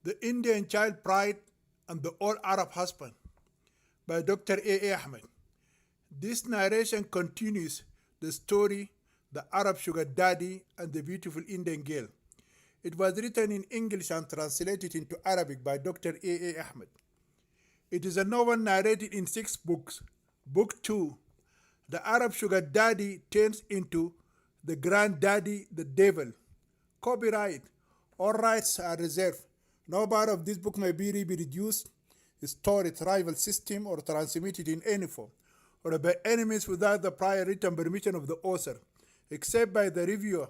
The Indian Child Pride and the All Arab Husband by Dr. A. Ahmed. This narration continues the story The Arab Sugar Daddy and the Beautiful Indian Girl. It was written in English and translated into Arabic by Dr. A. Ahmed. It is a novel narrated in 6 books. Book 2, The Arab Sugar Daddy turns into the Granddaddy, the Devil. Copyright. All rights are reserved. No part of this book may be reproduced, stored, rival system, or transmitted in any form, or by any means without the prior written permission of the author, except by the reviewer,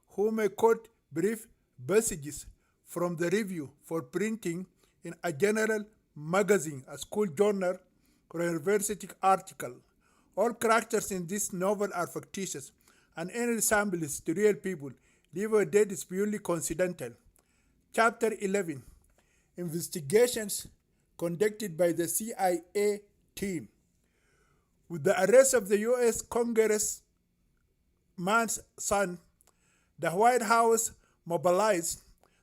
who may quote brief passages from the review for printing in a general magazine, a school journal, or a university article. All characters in this novel are fictitious, and any resemblance to real people, live or dead, is purely coincidental. Chapter 11. Investigations conducted by the CIA team. With the arrest of the U.S. Congressman's son, the White House mobilized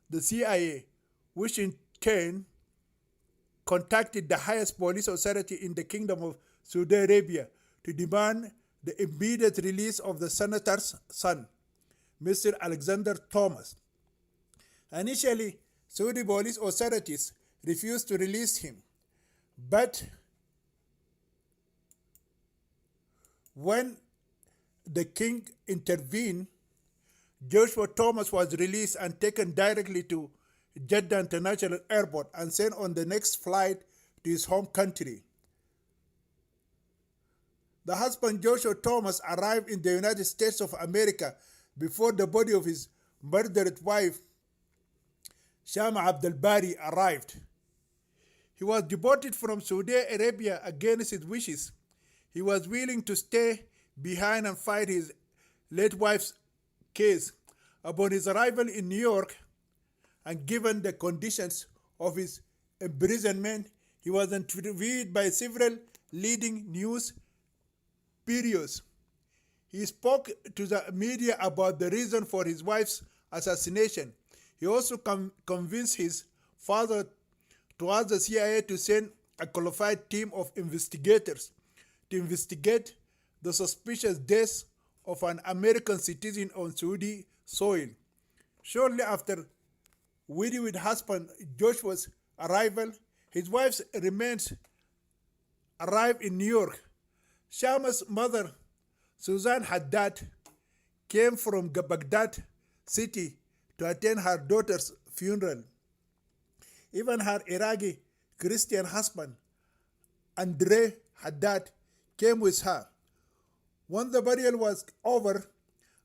the CIA, which in turn contacted the highest police authority in the Kingdom of Saudi Arabia to demand the immediate release of the senator's son, Mr. Alexander Thomas. Initially, Saudi police authorities refused to release him, but when the king intervened, Joshua Thomas was released and taken directly to Jeddah International Airport and sent on the next flight to his home country. The husband Joshua Thomas arrived in the United States of America before the body of his murdered wife Shama Abdel Bari arrived. He was deported from Saudi Arabia against his wishes. He was willing to stay behind and fight his late wife's case. Upon his arrival in New York, and given the conditions of his imprisonment, he was interviewed by several leading news bureaus. He spoke to the media about the reason for his wife's assassination. He also convinced his father to ask the CIA to send a qualified team of investigators to investigate the suspicious death of an American citizen on Saudi soil. Shortly after widowed husband Joshua's arrival, his wife's remains arrived in New York. Shama's mother, Suzanne Haddad, came from Baghdad city to attend her daughter's funeral. Even her Iraqi Christian husband, Andre Haddad, came with her. When the burial was over,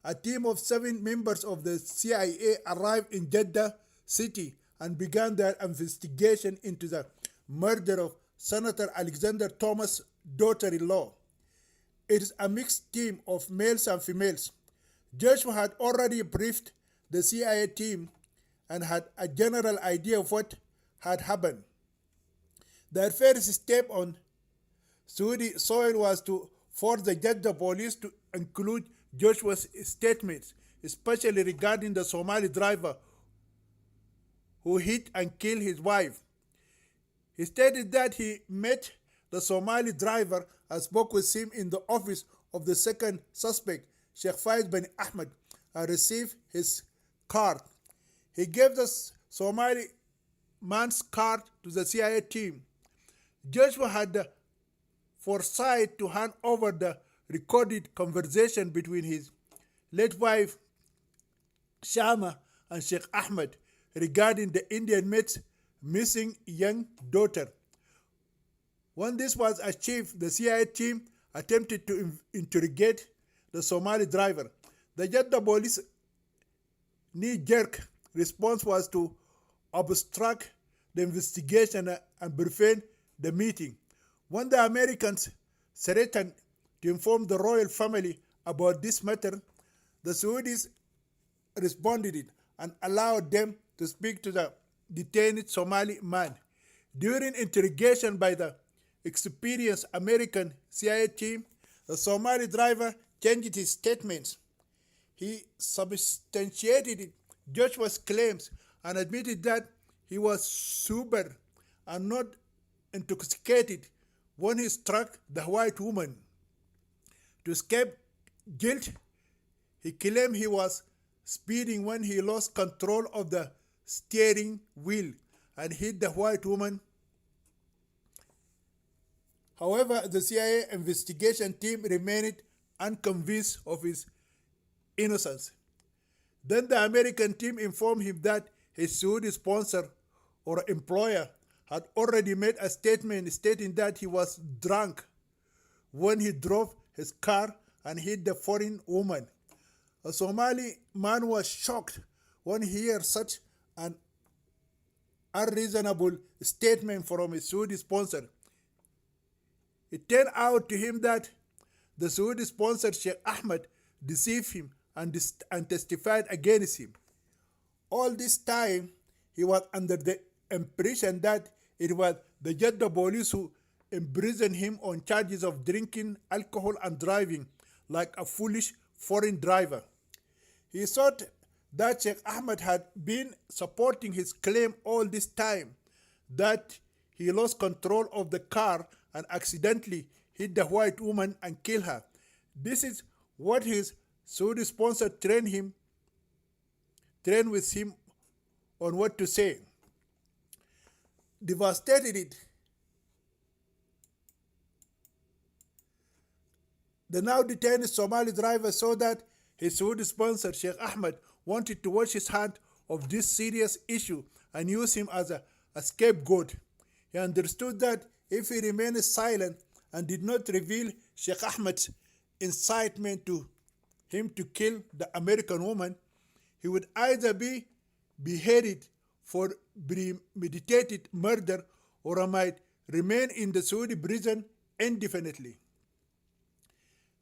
a team of 7 members of the CIA arrived in Jeddah city and began their investigation into the murder of Senator Alexander Thomas' daughter-in-law. It is a mixed team of males and females. Joshua had already briefed the CIA team and had a general idea of what had happened. Their first step on Saudi soil was to force the Jeddah police to include Joshua's statements, especially regarding the Somali driver who hit and killed his wife. He stated that he met the Somali driver and spoke with him in the office of the second suspect, Sheikh Faiz bin Ahmed, and received his card. He gave the Somali man's card to the CIA team. Joshua had the foresight to hand over the recorded conversation between his late wife Shama and Sheikh Ahmed regarding the Indian mate's missing young daughter. When this was achieved, the CIA team attempted to interrogate the Somali driver. The Jeddah police knee-jerk response was to obstruct the investigation and prevent the meeting. When the Americans threatened to inform the royal family about this matter, the Saudis responded and allowed them to speak to the detained Somali man. During interrogation by the experienced American CIA team, the Somali driver changed his statements. He substantiated Joshua's claims and admitted that he was sober and not intoxicated when he struck the white woman. To escape guilt, he claimed he was speeding when he lost control of the steering wheel and hit the white woman. However, the CIA investigation team remained unconvinced of his innocence. Then the American team informed him that his Saudi sponsor or employer had already made a statement stating that he was drunk when he drove his car and hit the foreign woman. A Somali man was shocked when he heard such an unreasonable statement from his Saudi sponsor. It turned out to him that the Saudi sponsor Sheikh Ahmed deceived him and testified against him. All this time, he was under the impression that it was the Jeddah police who imprisoned him on charges of drinking alcohol and driving like a foolish foreign driver. He thought that Sheikh Ahmed had been supporting his claim all this time, that he lost control of the car and accidentally hit the white woman and killed her. This is what his Saudi sponsor trained with him on what to say. Devastated, the now detained Somali driver saw that his Saudi sponsor Sheikh Ahmed wanted to wash his hand of this serious issue and use him as a scapegoat. He understood that if he remained silent and did not reveal Sheikh Ahmed's incitement to him to kill the American woman, he would either be beheaded for premeditated murder or might remain in the Saudi prison indefinitely.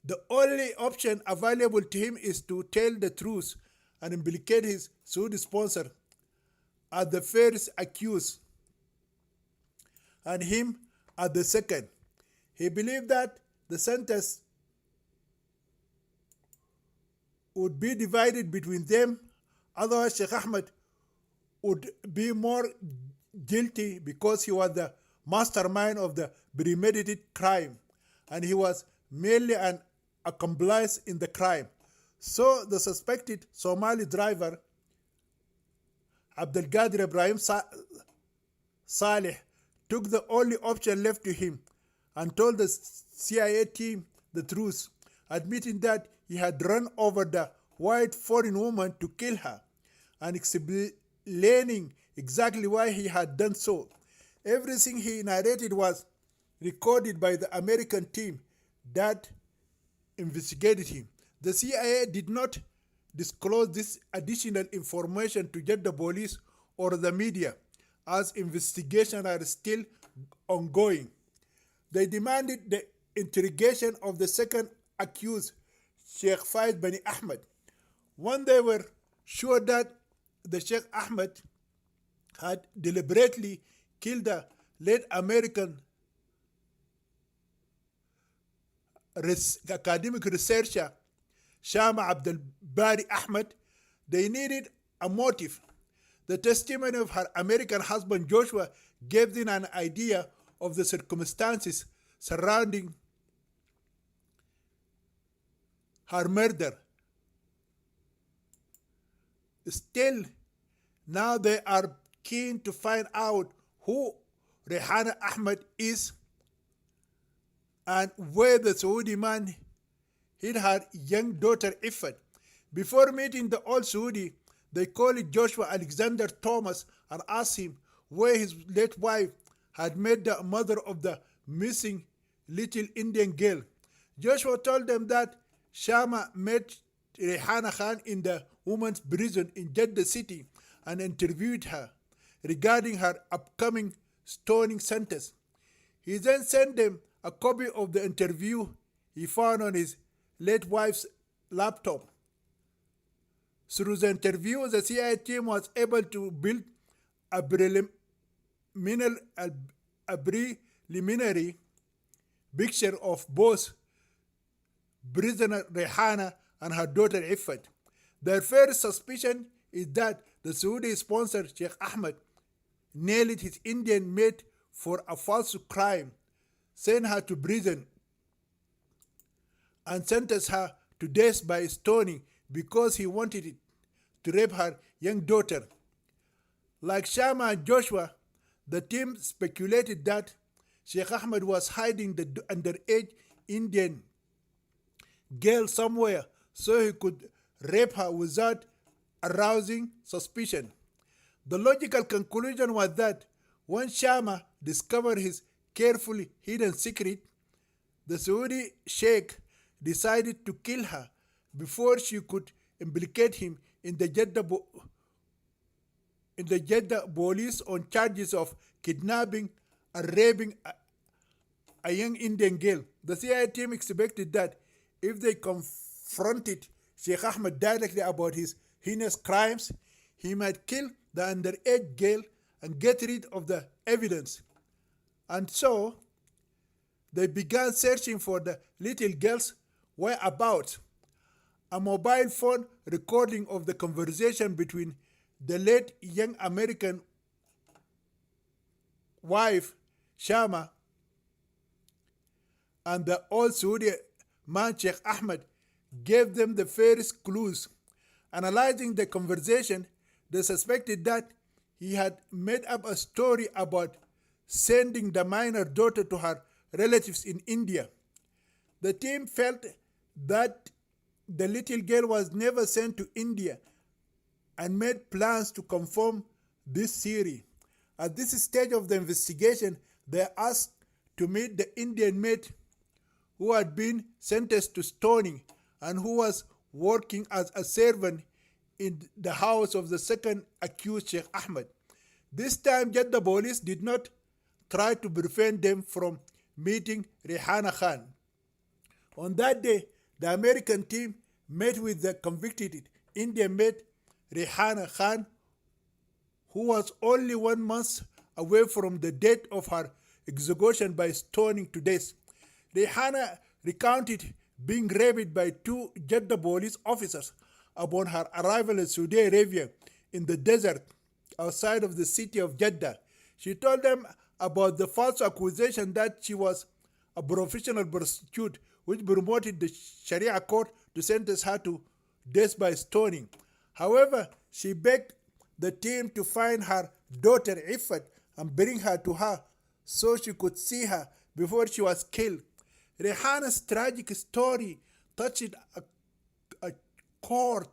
The only option available to him is to tell the truth and implicate his Saudi sponsor as the first accused and him as the second. He believed that the sentence would be divided between them, otherwise Sheikh Ahmed would be more guilty because he was the mastermind of the premeditated crime and he was merely an accomplice in the crime. So the suspected Somali driver Abdelkader Ibrahim Saleh took the only option left to him and told the CIA team the truth, admitting that he had run over the white foreign woman to kill her and explaining exactly why he had done so. Everything he narrated was recorded by the American team that investigated him. The CIA did not disclose this additional information to Jeddah police or the media, as investigations are still ongoing. They demanded the interrogation of the second accused, Sheikh Faiz Bani Ahmed. When they were sure that the Sheikh Ahmed had deliberately killed the late American academic researcher Shama Abdul Bari Ahmed, they needed a motive. The testimony of her American husband Joshua gave them an idea of the circumstances surrounding her murder. Still, now they are keen to find out who Rehana Ahmed is and where the Saudi man hid her young daughter Ifat. Before meeting the old Saudi, they called Joshua Alexander Thomas and asked him where his late wife had met the mother of the missing little Indian girl. Joshua told them that Shama met Rehana Khan in the women's prison in Jeddah city and interviewed her regarding her upcoming stoning sentence. He then sent them a copy of the interview he found on his late wife's laptop. Through the interview, the CIA team was able to build a preliminary picture of both prisoner Rehana and her daughter Ifat. Their first suspicion is that the Saudi sponsor Sheikh Ahmed nailed his Indian mate for a false crime, sent her to prison, and sentenced her to death by stoning because he wanted it to rape her young daughter. Like Shama and Joshua, the team speculated that Sheikh Ahmed was hiding the underage Indian girl somewhere so he could rape her without arousing suspicion. The logical conclusion was that when Shama discovered his carefully hidden secret, the Saudi sheikh decided to kill her before she could implicate him in the Jeddah police on charges of kidnapping and raping a young Indian girl. The CIA team expected that if they confronted Sheikh Ahmed directly about his heinous crimes, he might kill the underage girl and get rid of the evidence. And so, they began searching for the little girl's whereabouts. A mobile phone recording of the conversation between the late young American wife, Shama, and the old Saudi man, Sheikh Ahmed, gave them the first clues. Analyzing the conversation, they suspected that he had made up a story about sending the minor daughter to her relatives in India. The team felt that the little girl was never sent to India and made plans to confirm this theory. At this stage of the investigation, they asked to meet the Indian mate who had been sentenced to stoning and who was working as a servant in the house of the second accused, Sheikh Ahmed. This time, Jeddah police did not try to prevent them from meeting Rehana Khan. On that day, the American team met with the convicted Indian mate Rehana Khan, who was only 1 month away from the date of her execution by stoning to death. Rehana recounted being raped by 2 Jeddah police officers upon her arrival in Saudi Arabia in the desert outside of the city of Jeddah. She told them about the false accusation that she was a professional prostitute, which promoted the Sharia court to sentence her to death by stoning. However, she begged the team to find her daughter Iffat and bring her to her so she could see her before she was killed. Rehana's tragic story touched a chord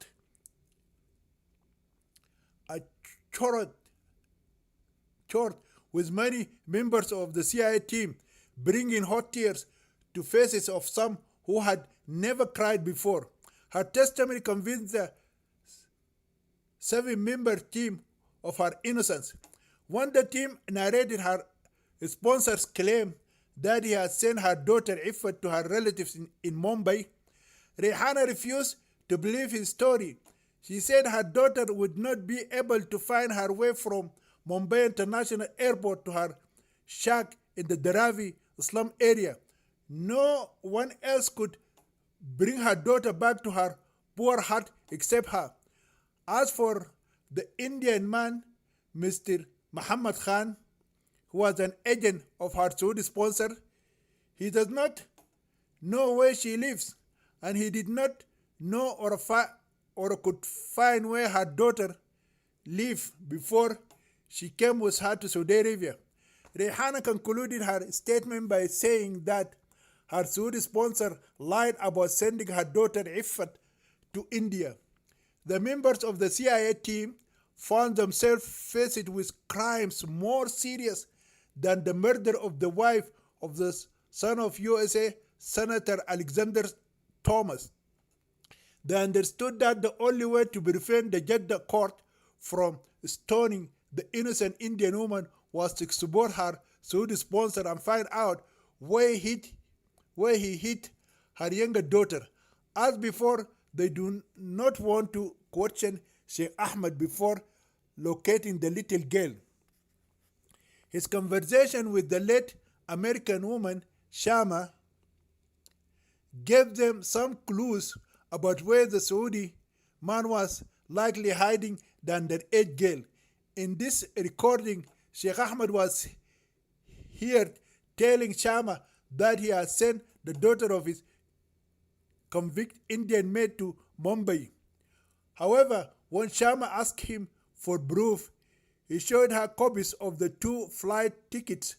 with many members of the CIA team, bringing hot tears to faces of some who had never cried before. Her testimony convinced the 7-member team of her innocence. When the team narrated her sponsor's claim that he had sent her daughter Iffat to her relatives in Mumbai, Rehana refused to believe his story. She said her daughter would not be able to find her way from Mumbai International Airport to her shack in the Dharavi slum area. No one else could bring her daughter back to her poor hut except her. As for the Indian man, Mr. Muhammad Khan, who was an agent of her Saudi sponsor, he does not know where she lives, and he did not know or could find where her daughter lived before she came with her to Saudi Arabia. Rehana concluded her statement by saying that her Saudi sponsor lied about sending her daughter Iffat to India. The members of the CIA team found themselves faced with crimes more serious than the murder of the wife of the son of USA Senator Alexander Thomas. They understood that the only way to prevent the Jeddah court from stoning the innocent Indian woman was to support her Saudi sponsor and find out where he hid her younger daughter. As before, they do not want to question Sheikh Ahmed before locating the little girl. His conversation with the late American woman, Shama, gave them some clues about where the Saudi man was likely hiding the underage girl. In this recording, Sheikh Ahmed was heard telling Shama that he had sent the daughter of his convict Indian maid to Mumbai. However, when Shama asked him for proof, he showed her copies of the 2 flight tickets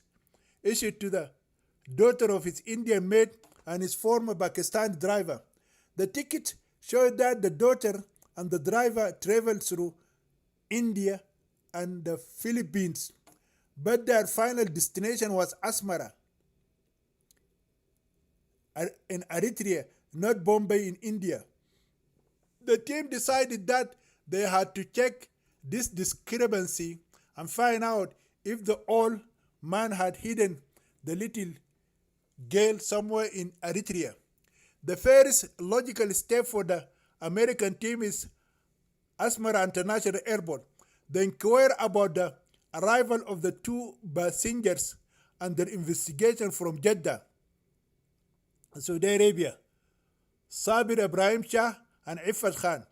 issued to the daughter of his Indian maid and his former Pakistani driver. The ticket showed that the daughter and the driver traveled through India and the Philippines, but their final destination was Asmara in Eritrea, not Bombay in India. The team decided that they had to check this discrepancy and find out if the old man had hidden the little girl somewhere in Eritrea. The first logical step for the American team is Asmara International Airport. They inquire about the arrival of the 2 passengers and their investigation from Jeddah, Saudi Arabia, Sabir Ibrahim Shah and Iffat Khan.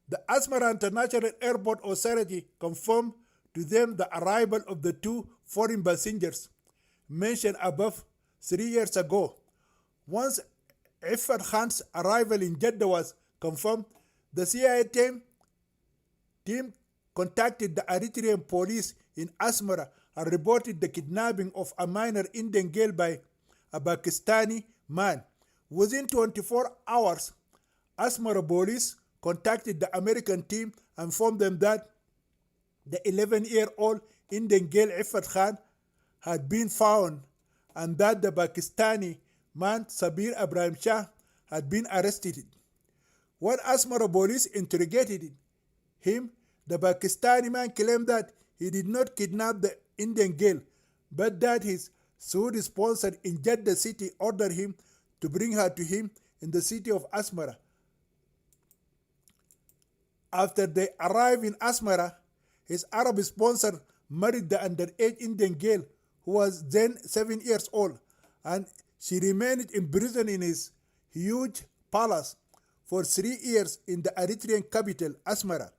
The Asmara International Airport Authority confirmed to them the arrival of the 2 foreign passengers mentioned above 3 years ago. Once Iffat Khan's arrival in Jeddah was confirmed, the CIA team contacted the Eritrean police in Asmara and reported the kidnapping of a minor Indian girl by a Pakistani man. Within 24 hours, Asmara police contacted the American team and informed them that the 11-year-old Indian girl Iffat Khan had been found and that the Pakistani man Sabir Ibrahim Shah had been arrested. When Asmara police interrogated him, the Pakistani man claimed that he did not kidnap the Indian girl, but that his Saudi sponsor in Jeddah city ordered him to bring her to him in the city of Asmara. After they arrived in Asmara, his Arab sponsor married the underage Indian girl who was then 7 years old, and she remained imprisoned in his huge palace for 3 years in the Eritrean capital, Asmara.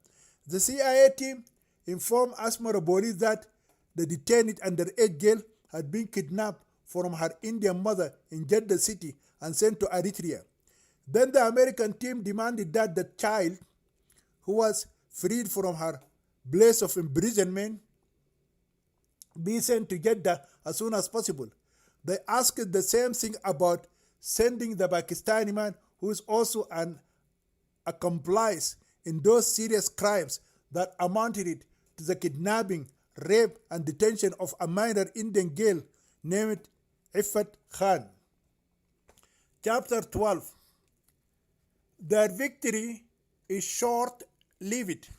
The CIA team informed Asmara police that the detained underage girl had been kidnapped from her Indian mother in Jeddah city and sent to Eritrea. Then the American team demanded that the child, who was freed from her place of imprisonment, be sent to Jeddah as soon as possible. They asked the same thing about sending the Pakistani man, who is also an accomplice in those serious crimes that amounted to the kidnapping, rape, and detention of a minor Indian girl named Iffat Khan. Chapter 12. Their victory is short-lived.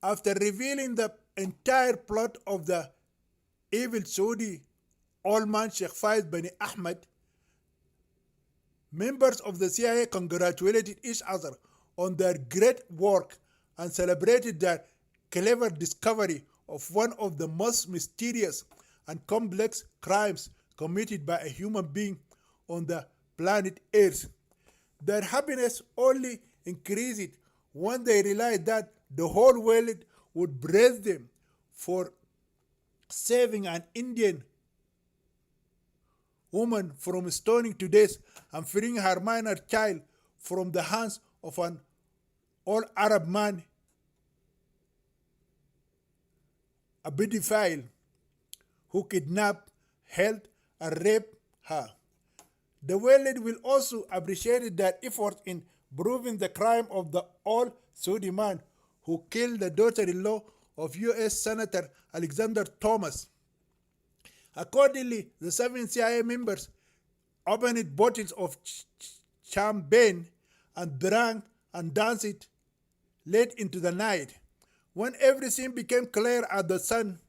After revealing the entire plot of the evil Saudi old man Sheikh Faiz bin Ahmed, members of the CIA congratulated each other on their great work and celebrated their clever discovery of one of the most mysterious and complex crimes committed by a human being on the planet Earth. Their happiness only increased when they realized that the whole world would praise them for saving an Indian woman from stoning to death and freeing her minor child from the hands of an old Arab man, a pedophile who kidnapped, held, and raped her. The world will also appreciate their effort in proving the crime of the old Saudi man who killed the daughter-in-law of U.S. Senator Alexander Thomas. Accordingly, the 7 CIA members opened bottles of champagne and drank and danced late into the night. When everything became clear as the sun,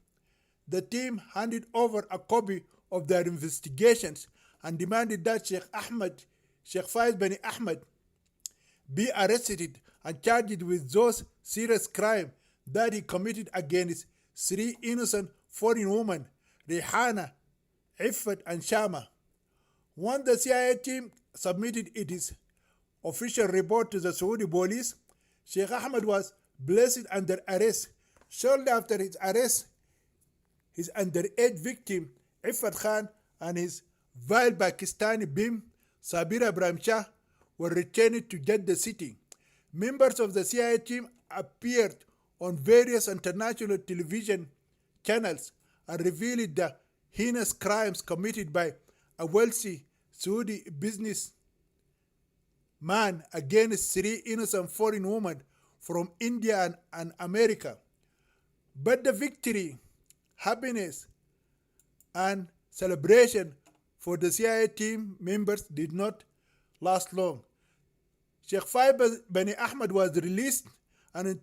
the team handed over a copy of their investigations and demanded that Sheikh Faiz bin Ahmed, be arrested and charged with those serious crimes that he committed against 3 innocent foreign women, Rihana, Iffat, and Shama. When the CIA team submitted its official report to the Saudi police, Sheikh Ahmed was placed under arrest. Shortly after his arrest, his underage victim, Iffat Khan, and his vile Pakistani bim, Sabir Ibrahim Shah, were returned to Jeddah city. Members of the CIA team appeared on various international television channels and revealed the heinous crimes committed by a wealthy Saudi businessman against three innocent foreign women from India and America. But the victory, happiness, and celebration for the CIA team members did not last long. Sheikh Faiz Bani Ahmed was released and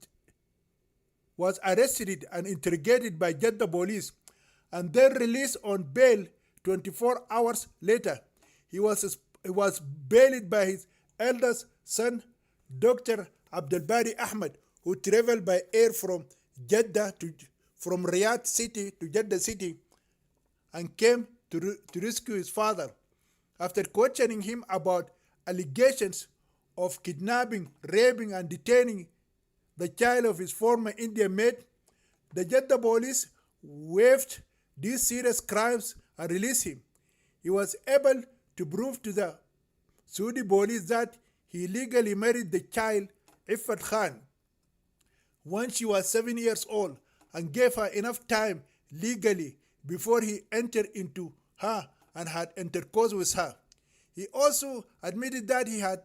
was arrested and interrogated by Jeddah police and then released on bail 24 hours later. He was bailed by his eldest son, Dr. Abdul Bari Ahmed, who traveled by air from Riyadh city to Jeddah city and came to rescue his father. After questioning him about allegations of kidnapping, raping, and detaining the child of his former Indian mate, the Jeddah police waived these serious crimes and released him. He was able to prove to the Saudi police that he legally married the child, Iffat Khan, when she was 7 years old and gave her enough time legally before he entered into her and had intercourse with her. He also admitted that he had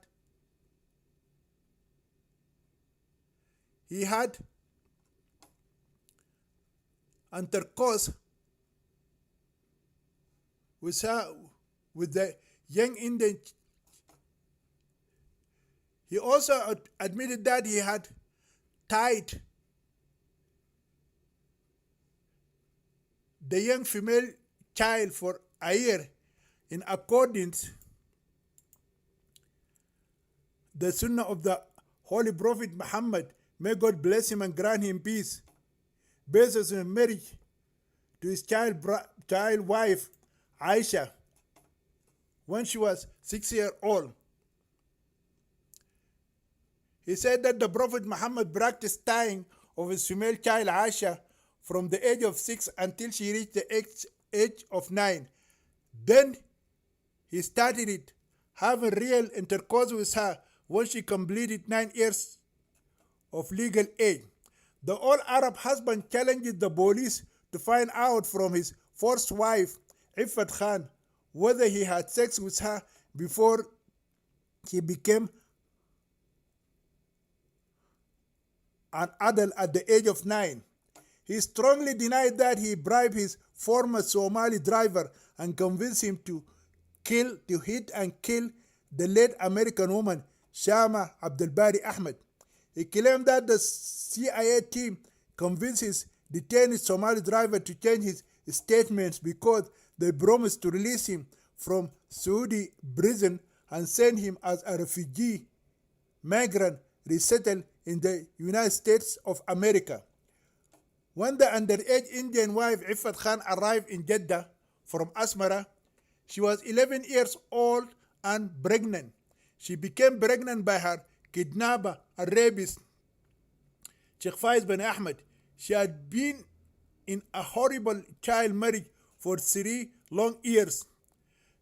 intercourse with her, with the young Indian. He also admitted that he had tied the young female child for a year in accordance the sunnah of the Holy Prophet Muhammad, may God bless him and grant him peace, based on marriage to his child wife Aisha when she was 6 years old. He said that the Prophet Muhammad practiced tying of his female child Aisha from the age of 6 until she reached the age of 9. Then he started it, having real intercourse with her when she completed 9 years of legal age. The old Arab husband challenged the police to find out from his first wife, Iffat Khan, whether he had sex with her before he became an adult at the age of 9. He strongly denied that he bribed his former Somali driver and convinced him to hit and kill the late American woman, Shama Abdul Bari Ahmed. He claimed that the CIA team convinced his detained Somali driver to change his statements because they promised to release him from Saudi prison and send him as a refugee migrant resettled in the United States of America. When the underage Indian wife Iffat Khan arrived in Jeddah from Asmara, she was 11 years old and pregnant. She became pregnant by her kidnapper and rapist, Sheikh Faiz Bani Ahmed. She had been in a horrible child marriage for 3 long years.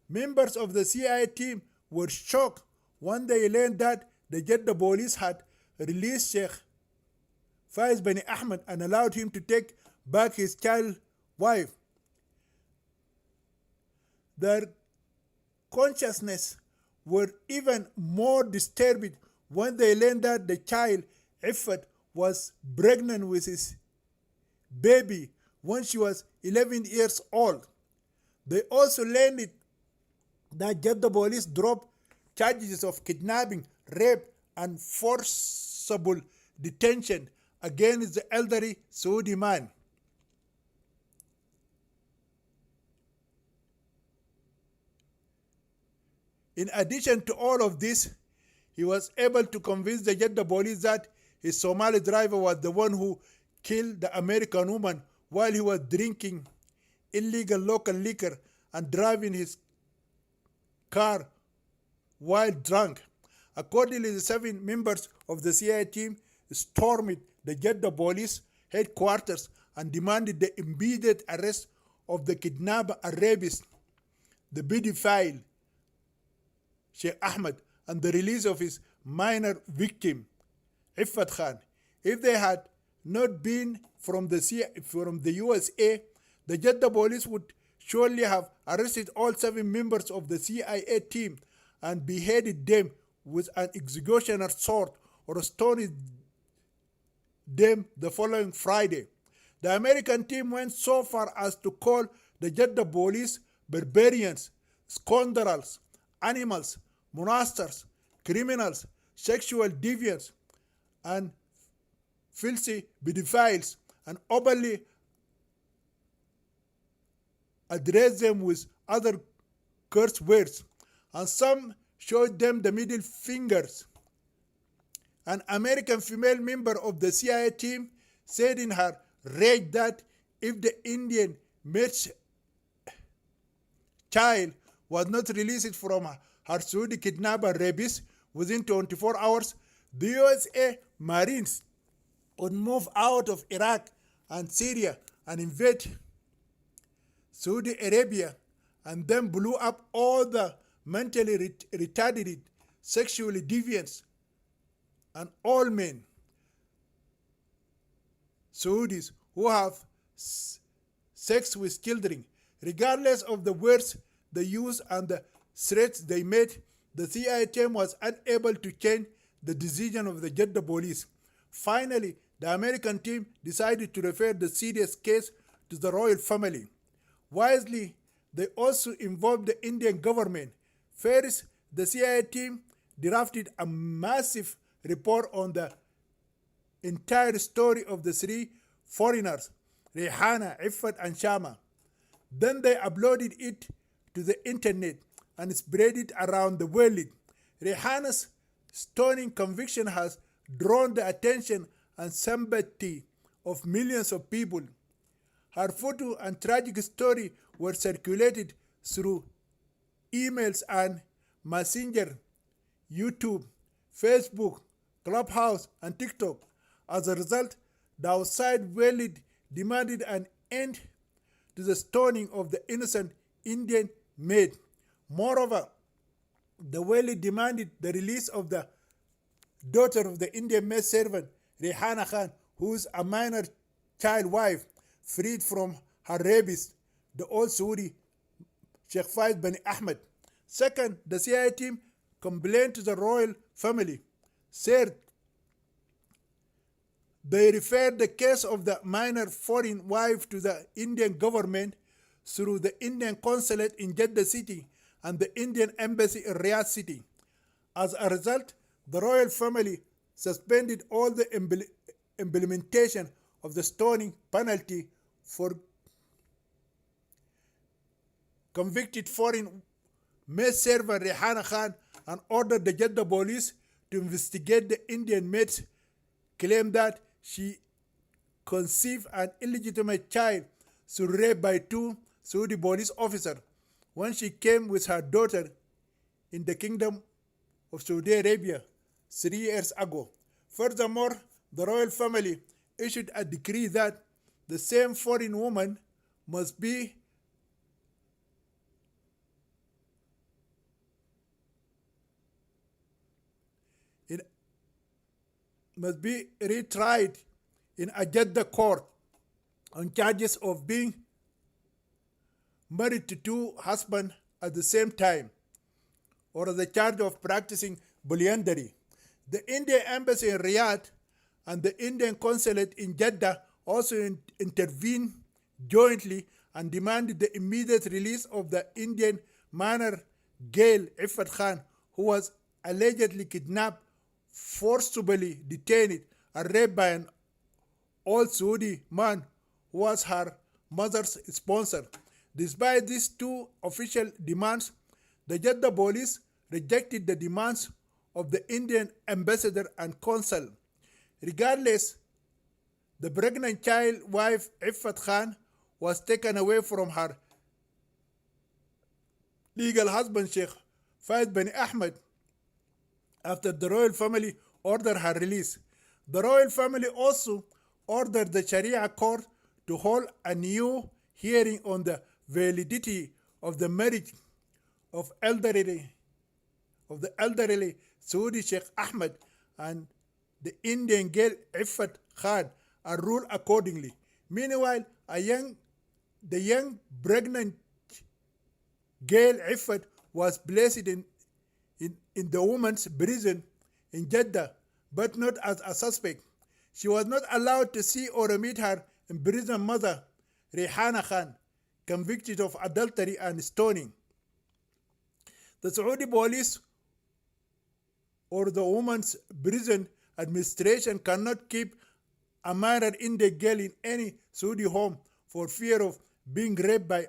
Members of the CIA team were shocked when they learned that the Jeddah police had released Sheikh Faiz Bani Ahmed and allowed him to take back his child wife. Their consciousness were even more disturbed when they learned that the child, Iffat, was pregnant with his baby when she was 11 years old. They also learned that Jeddah police dropped charges of kidnapping, rape, and forcible detention against the elderly Saudi man. In addition to all of this, he was able to convince the Jeddah police that his Somali driver was the one who killed the American woman while he was drinking illegal local liquor and driving his car while drunk. Accordingly, the 7 members of the CIA team stormed the Jeddah police headquarters and demanded the immediate arrest of the kidnapper and rapist, the pedophile Sheikh Ahmed, and the release of his minor victim, Iffat Khan. If they had not been from the USA, the Jeddah police would surely have arrested all 7 members of the CIA team and beheaded them with an executioner sword or stoned them the following Friday. The American team went so far as to call the Jeddah police barbarians, scoundrels, animals, monsters, criminals, sexual deviants, and filthy pedophiles, and openly addressed them with other curse words. And some showed them the middle fingers. An American female member of the CIA team said in her rage that if the Indian maid's child was not released from her Saudi kidnapper rapist within 24 hours, the USA Marines would move out of Iraq and Syria and invade Saudi Arabia, and then blew up all the mentally retarded, sexually deviant, and all men, Saudis who have sex with children. Regardless of the words they used and the threats they made, the CIA team was unable to change the decision of the Jeddah police. Finally, the American team decided to refer the serious case to the royal family. Wisely, they also involved the Indian government. First, the CIA team drafted a massive report on the entire story of the 3 foreigners, Rehana, Iffat, and Shama. Then they uploaded it to the internet and spread it around the world. Rehana's stunning conviction has drawn the attention and sympathy of millions of people. Her photo and tragic story were circulated through emails and Messenger, YouTube, Facebook, Clubhouse, and TikTok. As a result, the outside world demanded an end to the stoning of the innocent Indian maid. Moreover, the world demanded the release of the daughter of the Indian maid servant, Rehana Khan, who is a minor child wife, freed from her rapist, the old Saudi Sheikh Fayed bin Ahmed. Second, the CIA team complained to the royal family. Third, they referred the case of the minor foreign wife to the Indian government through the Indian consulate in Jeddah city and the Indian embassy in Riyadh city. As a result, the royal family suspended all the implementation of the stoning penalty for convicted foreign maid servant Rehana Khan and ordered the Jeddah police to investigate the Indian maid's claim that she conceived an illegitimate child through rape by 2 Saudi police officers when she came with her daughter in the Kingdom of Saudi Arabia 3 years ago. Furthermore, the royal family issued a decree that the same foreign woman must be retried in a Jeddah court on charges of being married to 2 husbands at the same time, or the charge of practicing polyandry. The Indian embassy in Riyadh and the Indian consulate in Jeddah also intervened jointly and demanded the immediate release of the Indian minor girl Iffat Khan, who was allegedly kidnapped, forcibly detained, and raped by an old Saudi man who was her mother's sponsor. Despite these 2 official demands, the Jeddah police rejected the demands of the Indian ambassador and consul. Regardless, the pregnant child wife Iffat Khan was taken away from her legal husband Sheikh Fayed bin Ahmed after the royal family ordered her release. The royal family also ordered the Sharia court to hold a new hearing on the validity of the marriage of the elderly Saudi Sheikh Ahmed and the Indian girl Iffat Khan, and ruled accordingly. Meanwhile, the young pregnant girl Iffat was placed in the women's prison in Jeddah, but not as a suspect. She was not allowed to see or meet her imprisoned mother, Rehana Khan, convicted of adultery and stoning. The Saudi police or the women's prison administration cannot keep a minor Indian girl in any Saudi home for fear of being raped by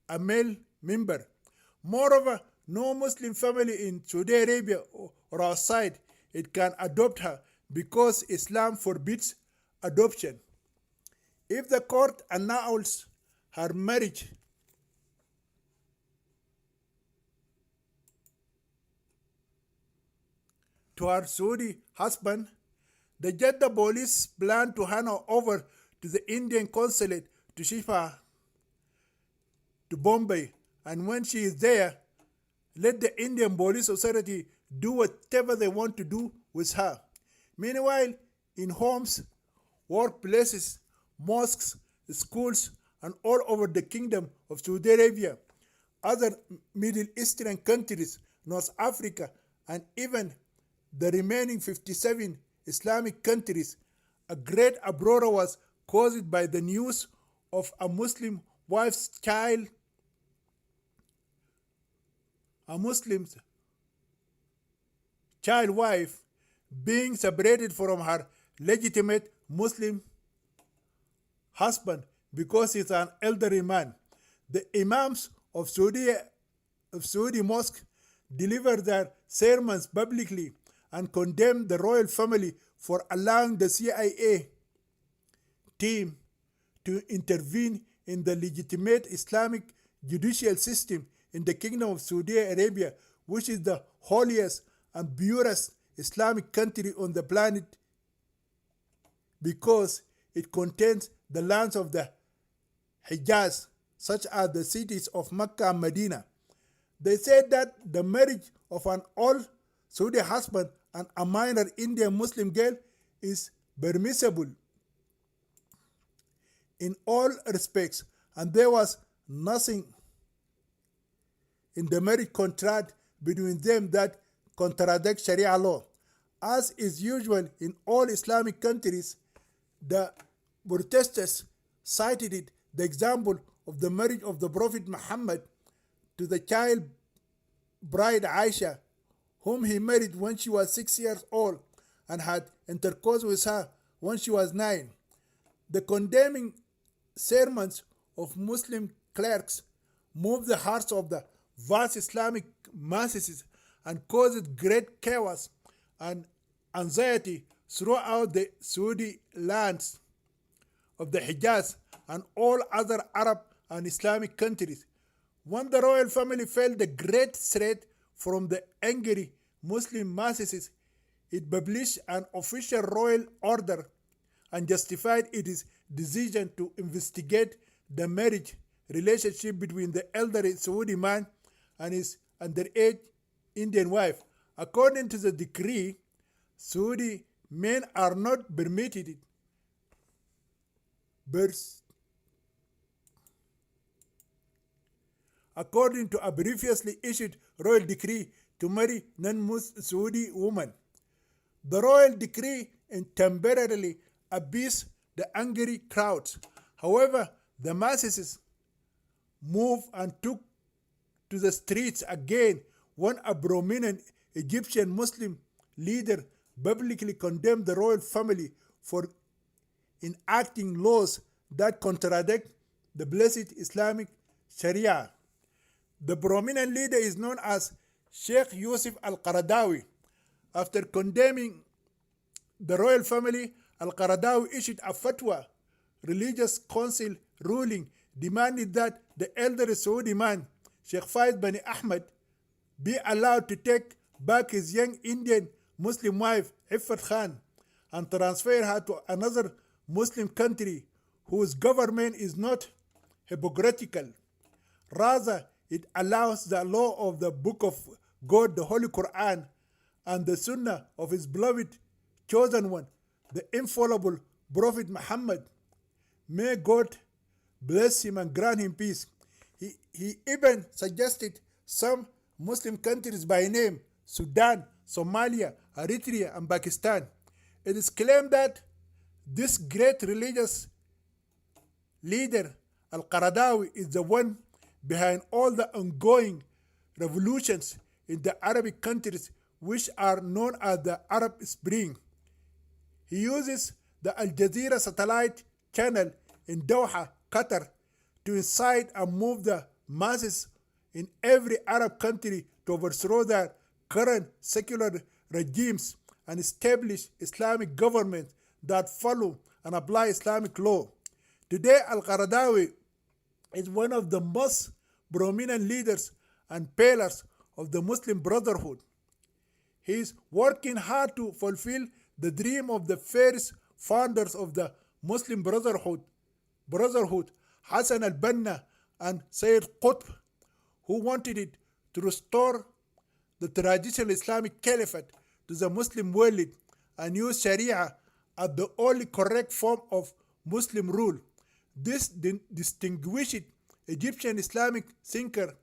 a male member. Moreover, no Muslim family in Saudi Arabia or outside it can adopt her because Islam forbids adoption. If the court annuls her marriage to her Saudi husband, the Jeddah police plan to hand her over to the Indian consulate to ship her to Bombay, and when she is there, let the Indian police authority do whatever they want to do with her. Meanwhile, in homes, workplaces, mosques, schools, and all over the kingdom of Saudi Arabia, other Middle Eastern countries, North Africa, and even the remaining 57 Islamic countries, a great uproar was caused by the news of a Muslim child wife being separated from her legitimate Muslim husband because he's an elderly man. The imams of Saudi mosque delivered their sermons publicly and condemned the royal family for allowing the CIA team to intervene in the legitimate Islamic judicial system in the Kingdom of Saudi Arabia, which is the holiest and purest Islamic country on the planet because it contains the lands of the Hijaz, such as the cities of Mecca and Medina. They said that the marriage of an old Saudi husband and a minor Indian Muslim girl is permissible in all respects, and there was nothing in the marriage contract between them that contradicts Sharia law. As is usual in all Islamic countries, the protesters cited the example of the marriage of the Prophet Muhammad to the child bride Aisha, whom he married when she was 6 years old and had intercourse with her when she was 9. The condemning sermons of Muslim clerics moved the hearts of the vast Islamic masses and caused great chaos and anxiety throughout the Saudi lands of the Hijaz and all other Arab and Islamic countries. When the royal family felt the great threat from the angry Muslim masses, it published an official royal order and justified its decision to investigate the marriage relationship between the elderly Saudi man and his underage Indian wife. According to the decree, Saudi men are not permitted according to a previously issued royal decree to marry non-Saudi women. The royal decree temporarily appeased the angry crowds. However, the masses moved and took to the streets again when a prominent Egyptian Muslim leader publicly condemned the royal family for enacting laws that contradict the blessed Islamic Sharia. The prominent leader is known as Sheikh Yusuf Al-Qaradawi. After condemning the royal family, Al-Qaradawi issued a fatwa, religious council ruling demanded that the elder Saudi man, Sheikh Faiz bin Ahmed, be allowed to take back his young Indian Muslim wife, Iffat Khan, and transfer her to another Muslim country whose government is not hypocritical. Rather, it allows the law of the Book of God, the Holy Quran, and the Sunnah of his beloved chosen one, the infallible Prophet Muhammad. May God bless him and grant him peace. He even suggested some Muslim countries by name: Sudan, Somalia, Eritrea, and Pakistan. It is claimed that this great religious leader, Al-Qaradawi, is the one behind all the ongoing revolutions in the Arabic countries, which are known as the Arab Spring. He uses the Al Jazeera satellite channel in Doha, Qatar, to incite and move the masses in every Arab country to overthrow their current secular regimes and establish Islamic governments that follow and apply Islamic law. Today, Al-Qaradawi is one of the most prominent leaders and pillars of the Muslim Brotherhood. He is working hard to fulfill the dream of the first founders of the Muslim Brotherhood, Hassan al-Banna and Sayyid Qutb, who wanted it to restore the traditional Islamic caliphate to the Muslim world and use Sharia as the only correct form of Muslim rule. This distinguished Egyptian Islamic thinker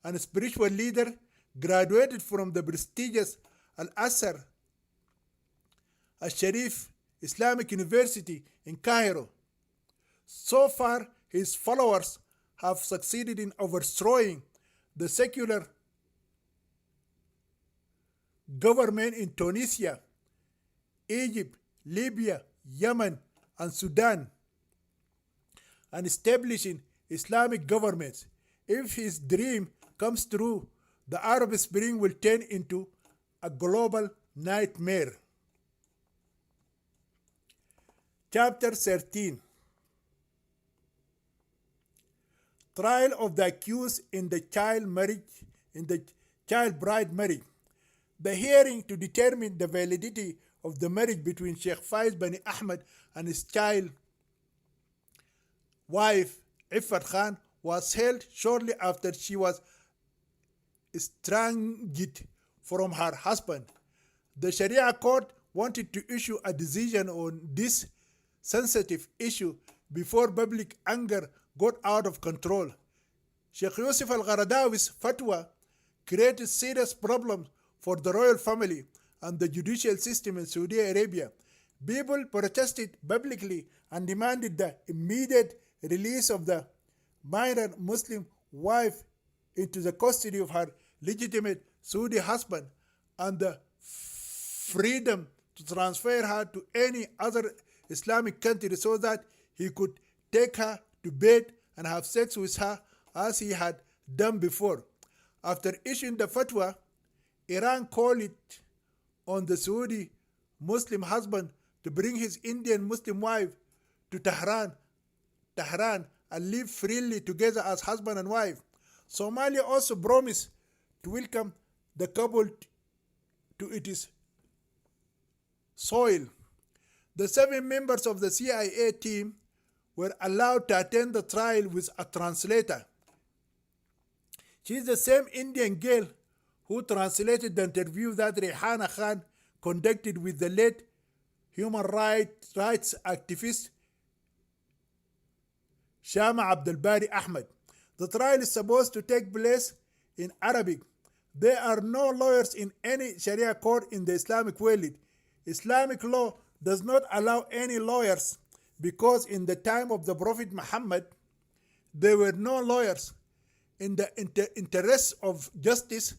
and spiritual leader graduated from the prestigious Al-Azhar Al-Sharif Islamic University in Cairo. So far, his followers have succeeded in overthrowing the secular government in Tunisia, Egypt, Libya, Yemen, and Sudan, and establishing Islamic governments. If his dream comes true, the Arab Spring will turn into a global nightmare. Chapter 13. Trial of the accused in the child bride marriage. The hearing to determine the validity of the marriage between Sheikh Faiz Bani Ahmed and his child wife Iffat Khan was held shortly after she was estranged from her husband. The Sharia court wanted to issue a decision on this sensitive issue before public anger got out of control. Sheikh Yusuf al-Qaradawi's fatwa created serious problems for the royal family and the judicial system in Saudi Arabia. People protested publicly and demanded the immediate release of the minor Muslim wife into the custody of her legitimate Saudi husband and the freedom to transfer her to any other Islamic country so that he could take her to bed and have sex with her as he had done before. After issuing the fatwa, Iran called it on the Saudi Muslim husband to bring his Indian Muslim wife to Tehran and live freely together as husband and wife. Somalia also promised to welcome the couple to its soil. The 7 members of the CIA team were allowed to attend the trial with a translator. She is the same Indian girl who translated the interview that Rehana Khan conducted with the late human rights activist Shama Abdul Bari Ahmed. The trial is supposed to take place in Arabic. There are no lawyers in any Sharia court in the Islamic world. Islamic law does not allow any lawyers because in the time of the Prophet Muhammad, there were no lawyers. In the interest of justice,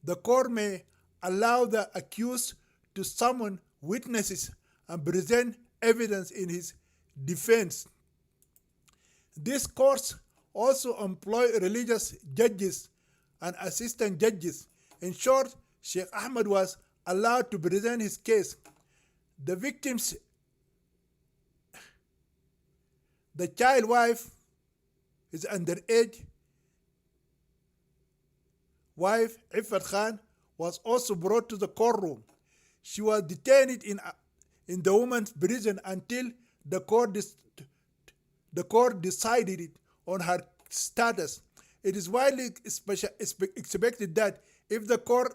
the court may allow the accused to summon witnesses and present evidence in his defense. These courts also employ religious judges and assistant judges. In short, Sheikh Ahmed was allowed to present his case. The victims, the child wife is underage. Wife Iffat Khan was also brought to the courtroom. She was detained in the women's prison until the court, the court decided it on her status. It is widely expected that if the court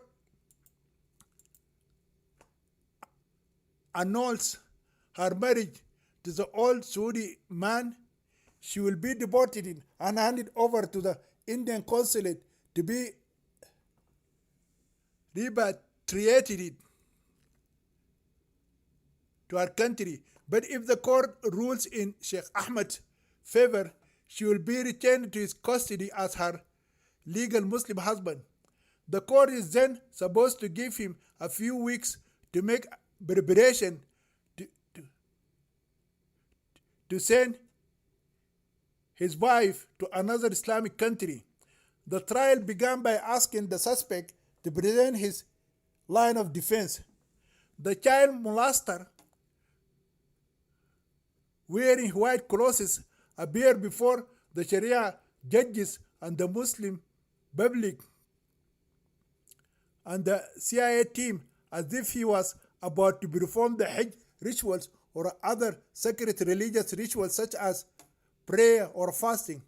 annuls her marriage to the old Saudi man, she will be deported and handed over to the Indian consulate to be repatriated to her country. But if the court rules in Sheikh Ahmed's favor, she will be returned to his custody as her legal Muslim husband. The court is then supposed to give him a few weeks to make preparation to send his wife to another Islamic country. The trial began by asking the suspect to present his line of defense. The child molester, wearing white clothes, appeared before the Sharia judges and the Muslim public and the CIA team as if he was about to perform the Hajj rituals or other sacred religious rituals such as prayer or fasting.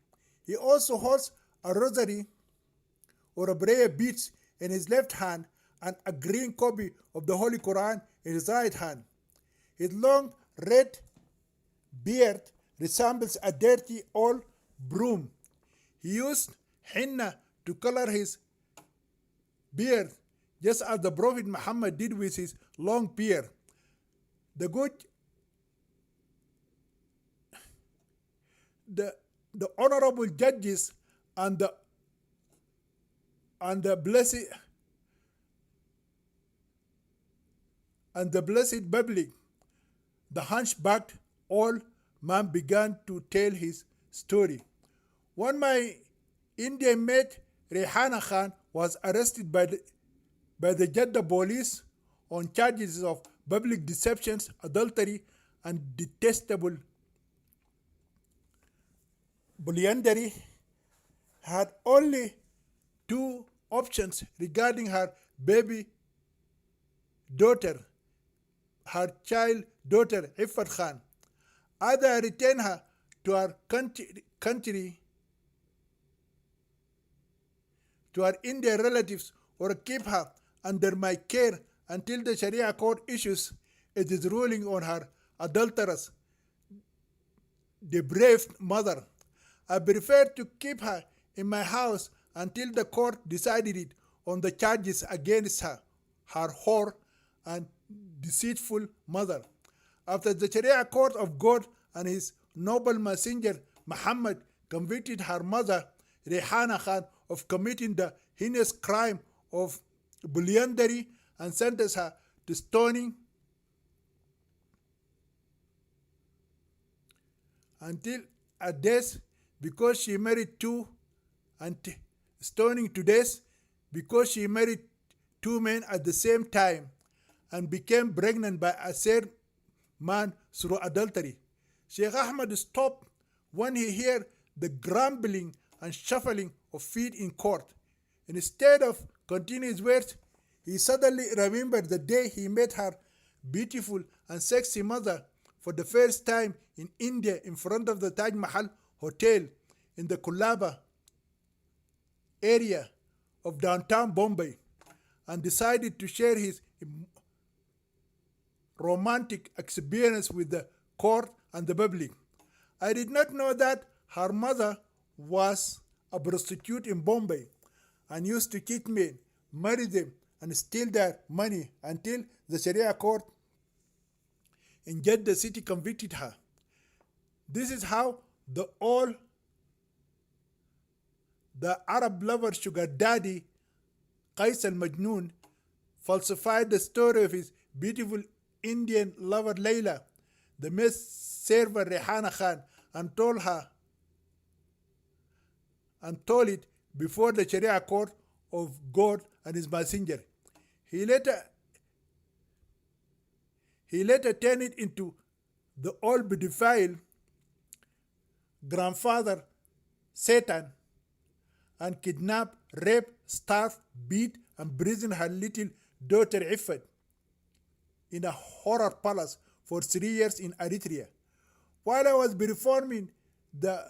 He also holds a rosary or a prayer beads in his left hand and a green copy of the Holy Quran in his right hand. His long red beard resembles a dirty old broom. He used henna to color his beard, just as the Prophet Muhammad did with his long beard. The honorable judges and the blessed public, the hunchbacked old man began to tell his story. When my Indian mate Rehana Khan was arrested by the Jeddah police on charges of public deceptions, adultery, and detestable bulliandery, had only two options regarding her baby daughter, her child daughter Iffat Khan. Either return her to her country, to her Indian relatives, or keep her under my care until the Sharia court issues its ruling on her adulterous, depraved mother. I prefer to keep her in my house until the court decided it on the charges against her whore and deceitful mother. After the Sharia court of God and his noble messenger Muhammad convicted her mother Rehana Khan of committing the heinous crime of bulliandery and sentenced her to stoning until a death because she married two men at the same time and became pregnant by a third man through adultery. Sheikh Ahmad stopped when he heard the grumbling and shuffling of feet in court. Instead of continuing his words, he suddenly remembered the day he met her beautiful and sexy mother for the first time in India in front of the Taj Mahal Hotel in the Colaba area of downtown Bombay, and decided to share his romantic experience with the court and the public. I did not know that her mother was a prostitute in Bombay and used to cheat men, marry them, and steal their money until the Sharia court in Jeddah city convicted her. This is how the Arab lover sugar daddy Qais al-Majnoon falsified the story of his beautiful Indian lover Layla, the maid servant Rehana Khan, and told it before the Sharia court of God and his messenger. He later turned it into the old pedophile grandfather Satan and kidnapped, raped, starved, beat, and imprisoned her little daughter Iffat in a horror palace for 3 years in Eritrea. While I was performing the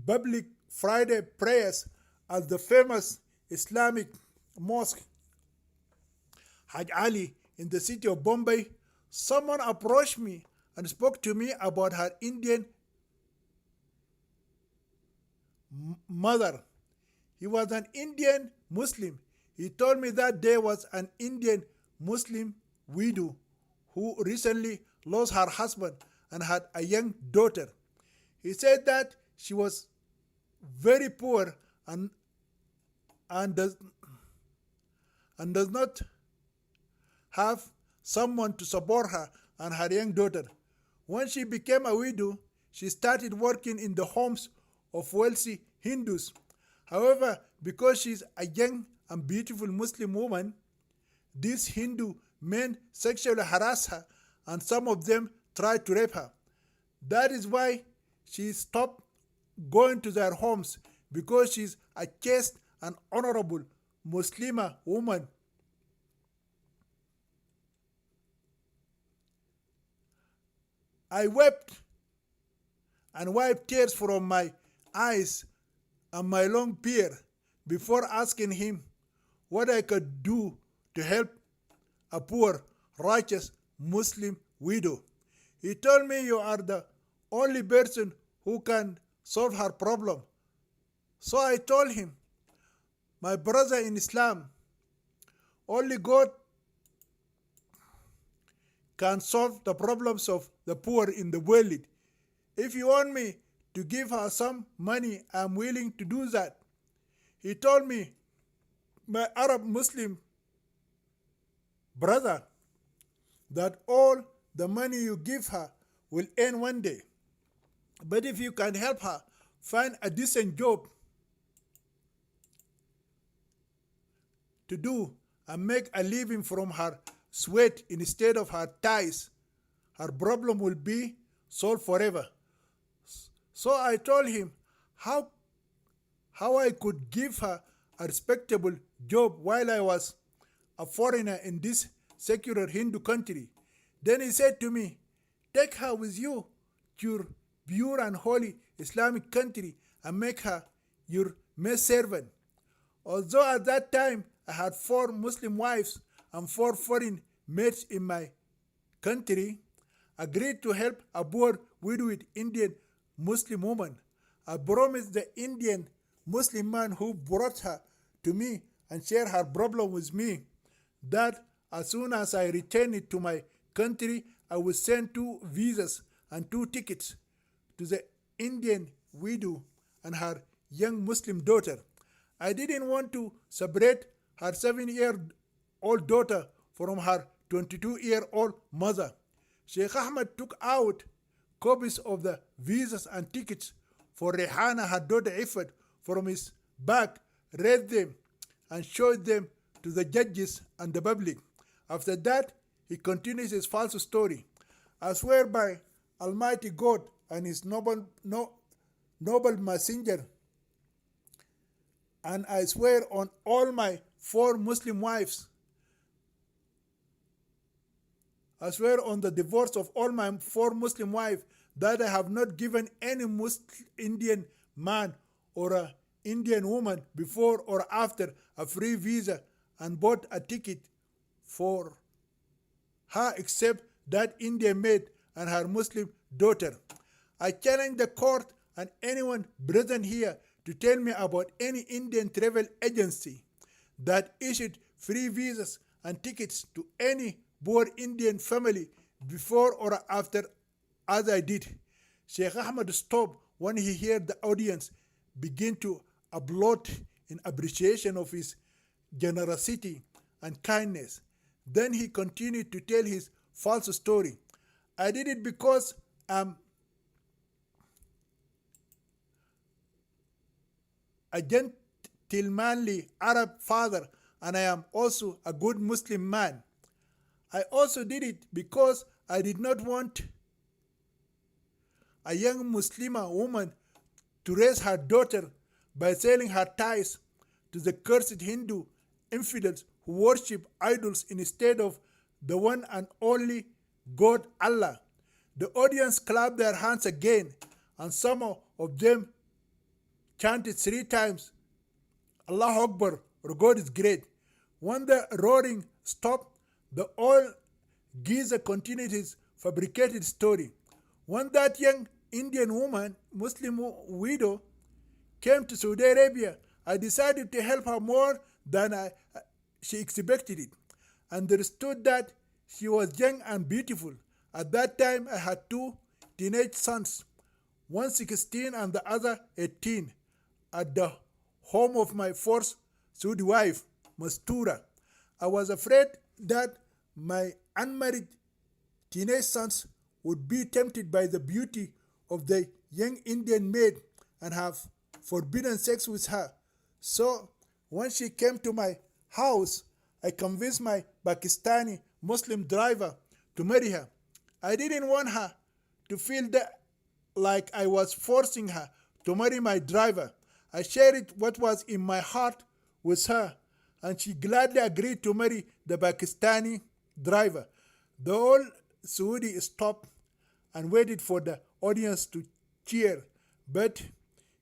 public Friday prayers at the famous Islamic mosque Haj Ali in the city of Bombay, someone approached me and spoke to me about her Indian mother. He was an Indian Muslim. He told me that there was an Indian Muslim widow who recently lost her husband and had a young daughter. He said that she was very poor and does not have someone to support her and her young daughter. When she became a widow, she started working in the homes of wealthy Hindus. However, because she's a young and beautiful Muslim woman, these Hindu men sexually harass her and some of them try to rape her. That is why she stopped going to their homes, because she's a chaste and honorable Muslima woman. I wept and wiped tears from my eyes and my long beard before asking him what I could do to help a poor, righteous Muslim widow. He told me, you are the only person who can solve her problem. So I told him, my brother in Islam, only God can solve the problems of the poor in the world. If you want me to give her some money, I'm willing to do that. He told me, my Arab Muslim brother, that all the money you give her will end one day. But if you can help her find a decent job to do and make a living from her sweat instead of her ties, her problem will be solved forever. So I told him how I could give her a respectable job while I was a foreigner in this secular Hindu country. Then he said to me, take her with you to your pure and holy Islamic country and make her your maidservant. Although at that time I had 4 Muslim wives and 4 foreign maids in my country, agreed to help a poor widowed Indian Muslim woman. I promised the Indian Muslim man who brought her to me and shared her problem with me that as soon as I returned to my country, I would send 2 visas and 2 tickets to the Indian widow and her young Muslim daughter. I didn't want to separate her 7-year-old daughter from her 22-year-old mother. Sheikh Ahmed took out copies of the visas and tickets for Rehana, her daughter Ifat, from his bag, read them, and showed them to the judges and the public. After that, he continues his false story. I swear by Almighty God and his noble messenger, and I swear on all my 4 Muslim wives, I swear on the divorce of all my 4 Muslim wives, that I have not given any Indian man or an Indian woman before or after a free visa and bought a ticket for her except that Indian maid and her Muslim daughter. I challenge the court and anyone present here to tell me about any Indian travel agency that issued free visas and tickets to any poor Indian family before or after as I did. Sheikh Ahmed stopped when he heard the audience begin to applaud in appreciation of his generosity and kindness. Then he continued to tell his false story. I did it because I'm a gentlemanly Arab father and I am also a good Muslim man. I also did it because I did not want a young Muslima woman to raise her daughter by selling her ties to the cursed Hindu infidels who worship idols instead of the one and only God Allah. The audience clapped their hands again, and some of them chanted 3 times, Allahu Akbar, or God is great. When the roaring stopped, the old geezer continued his fabricated story. When that young Indian woman, Muslim widow, came to Saudi Arabia, I decided to help her more than she expected it. Understood that she was young and beautiful. At that time, I had 2 teenage sons, one 16 and the other 18, at the home of my first Saudi wife, Mastura. I was afraid that my unmarried teenage sons would be tempted by the beauty of the young Indian maid and have forbidden sex with her. So, when she came to my house, I convinced my Pakistani Muslim driver to marry her. I didn't want her to feel like I was forcing her to marry my driver. I shared what was in my heart with her, and she gladly agreed to marry the Pakistani driver. The old Saudi stopped and waited for the audience to cheer, but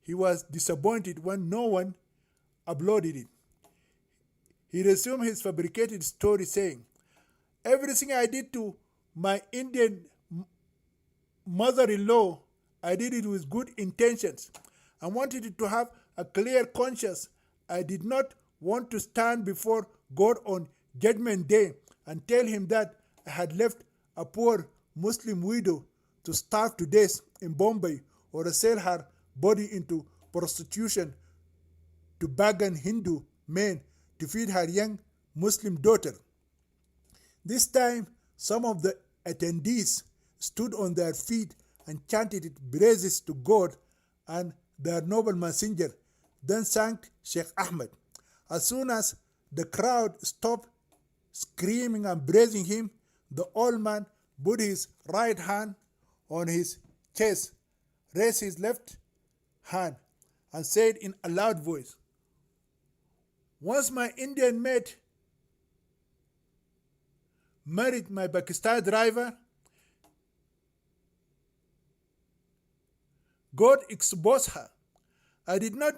he was disappointed when no one applauded it. He resumed his fabricated story, saying, Everything I did to my Indian mother-in-law, I did it with good intentions. I wanted it to have a clear conscience. I did not want to stand before God on Judgment Day and tell him that I had left a poor Muslim widow to starve to death in Bombay or to sell her body into prostitution to pagan Hindu men to feed her young Muslim daughter. This time, some of the attendees stood on their feet and chanted praises to God and their noble messenger, then thanked Sheikh Ahmed. As soon as the crowd stopped screaming and praising him, the old man put his right hand on his chest, raised his left hand, and said in a loud voice, Once my Indian mate married my Pakistani driver, God exposed her. I did not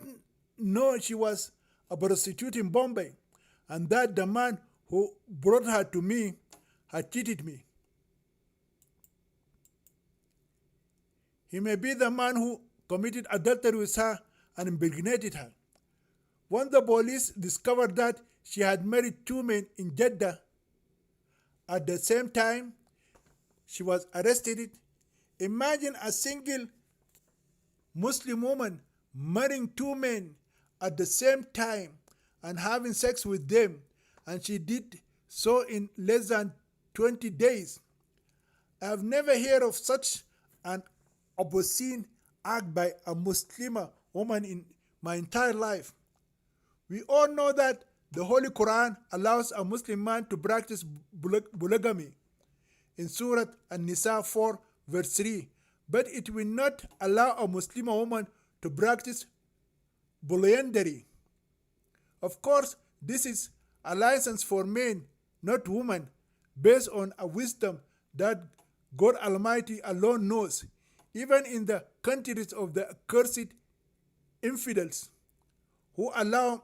know she was a prostitute in Bombay and that the man who brought her to me had cheated me. He may be the man who committed adultery with her and impregnated her. When the police discovered that she had married 2 men in Jeddah at the same time, she was arrested. Imagine a single Muslim woman marrying 2 men at the same time and having sex with them, and she did so in less than 20 days. I have never heard of such an obscene act by a Muslim woman in my entire life. We all know that the Holy Quran allows a Muslim man to practice polygamy in Surah An-Nisa 4 verse 3, but it will not allow a Muslim woman to practice polyandry. Of course, this is a license for men, not women, based on a wisdom that God Almighty alone knows. Even in the countries of the accursed infidels, who allow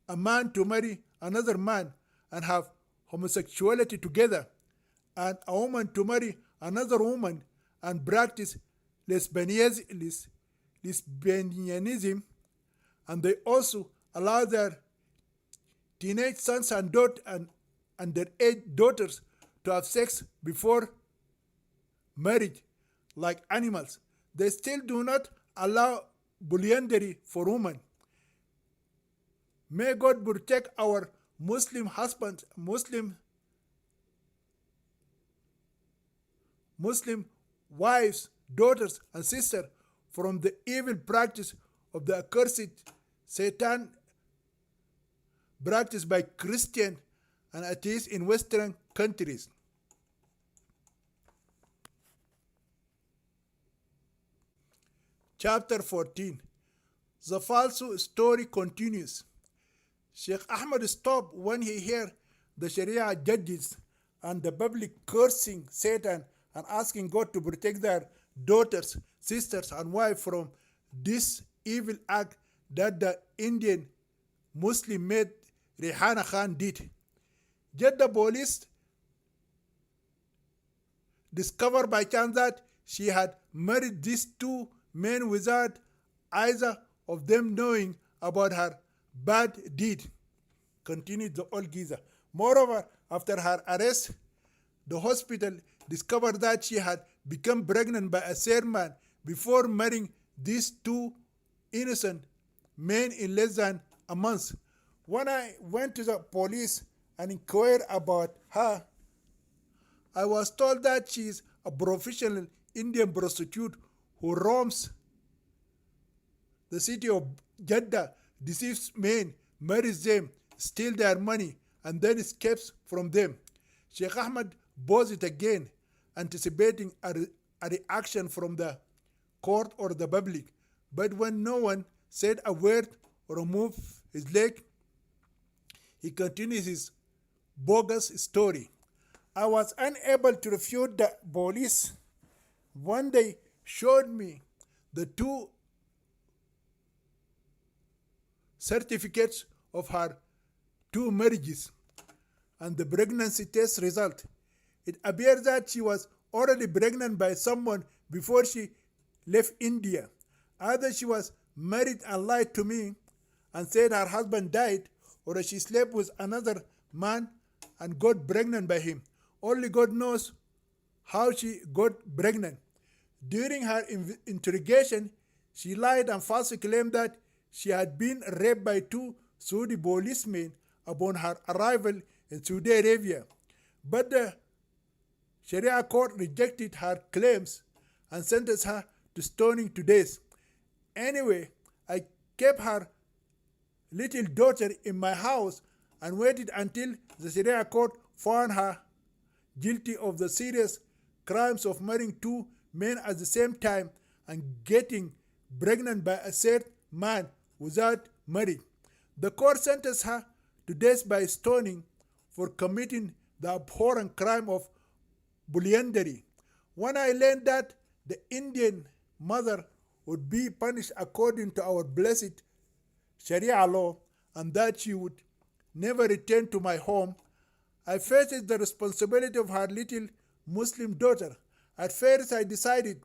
a man to marry another man and have homosexuality together, and a woman to marry another woman and practice lesbianism, and they also allow their teenage sons and their age daughters to have sex before marriage like animals. They still do not allow polyandry for women. May God protect our Muslim husbands, Muslim wives, daughters, and sisters from the evil practice of the accursed Satan practiced by Christians and atheists in Western countries. Chapter 14. The false story continues. Sheikh Ahmed stopped when he heard the Sharia judges and the public cursing Satan and asking God to protect their daughters, sisters, and wives from this evil act that the Indian Muslim maid Rehana Khan did. Yet the police discovered by chance that she had married these two men without either of them knowing about her bad deed, continued the old geezer. Moreover, after her arrest, the hospital discovered that she had become pregnant by a third man before marrying these two innocent men in less than a month. When I went to the police and inquired about her, I was told that she is a professional Indian prostitute who roams the city of Jeddah, deceives men, marries them, steals their money, and then escapes from them. Sheikh Ahmed bows it again, anticipating a reaction from the court or the public. But when no one said a word or moved his leg, he continued his bogus story. I was unable to refute the police when they showed me the two certificates of her two marriages and the pregnancy test result. It appears that she was already pregnant by someone before she left India. Either she was married and lied to me and said her husband died, or she slept with another man and got pregnant by him. Only God knows how she got pregnant. During her interrogation, she lied and falsely claimed that she had been raped by two Saudi policemen upon her arrival in Saudi Arabia. But the Sharia court rejected her claims and sentenced her to stoning to death. Anyway, I kept her little daughter in my house and waited until the Sharia court found her guilty of the serious crimes of marrying two men at the same time and getting pregnant by a third man without marriage. The court sentenced her to death by stoning for committing the abhorrent crime of polyandry. When I learned that the Indian mother would be punished according to our blessed Sharia law and that she would never return to my home, I faced the responsibility of her little Muslim daughter. At first, I decided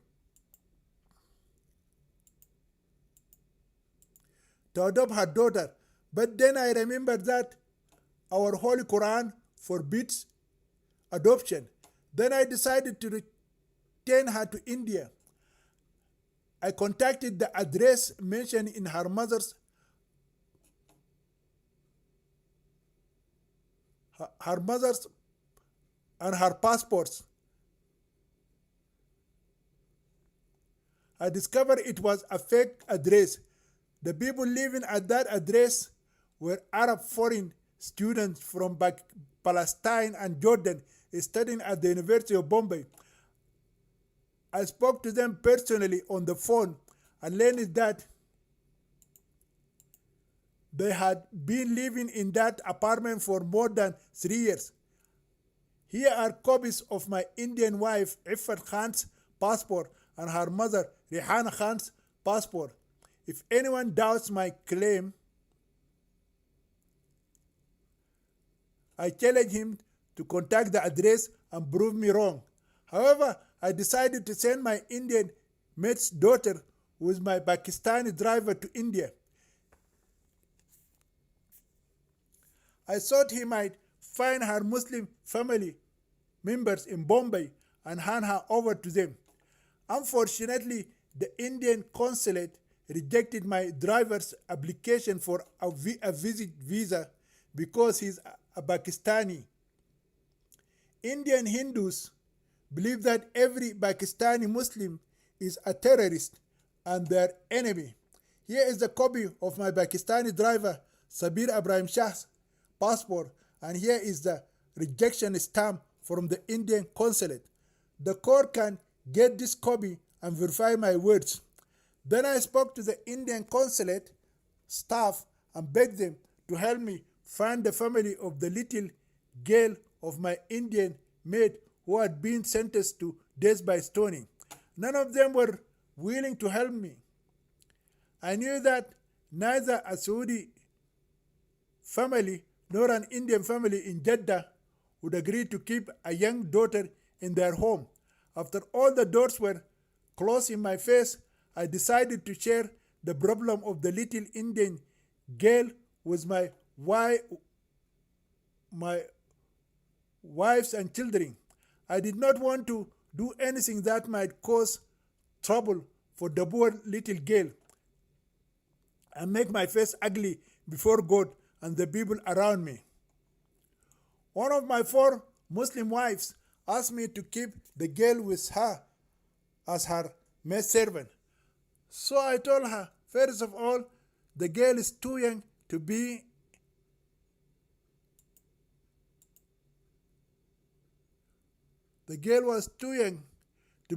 to adopt her daughter, but then I remembered that our Holy Quran forbids adoption. Then I decided to return her to India. I contacted the address mentioned in her mother's and her passports. I discovered it was a fake address. The people living at that address were Arab foreign students from Palestine and Jordan studying at the University of Bombay. I spoke to them personally on the phone and learned that they had been living in that apartment for more than 3 years. Here are copies of my Indian wife Iffat Khan's passport and her mother Rehana Khan's passport. If anyone doubts my claim, I challenge him to contact the address and prove me wrong. However, I decided to send my Indian mate's daughter with my Pakistani driver to India. I thought he might find her Muslim family members in Bombay and hand her over to them. Unfortunately, the Indian consulate rejected my driver's application for a visit visa because he's a Pakistani. Indian Hindus believe that every Pakistani Muslim is a terrorist and their enemy. Here is a copy of my Pakistani driver Sabir Ibrahim Shah's passport, and here is the rejection stamp from the Indian consulate. The court can get this copy and verify my words. Then I spoke to the Indian consulate staff and begged them to help me find the family of the little girl of my Indian maid who had been sentenced to death by stoning. None of them were willing to help me. I knew that neither a Saudi family nor an Indian family in Jeddah would agree to keep a young daughter in their home. After all the doors were closed in my face, I decided to share the problem of the little Indian girl with my wives and children. I did not want to do anything that might cause trouble for the poor little girl and make my face ugly before God and the people around me. One of my 4 Muslim wives asked me to keep the girl with her as her maid servant. So I told her, first of all, the girl is too young to be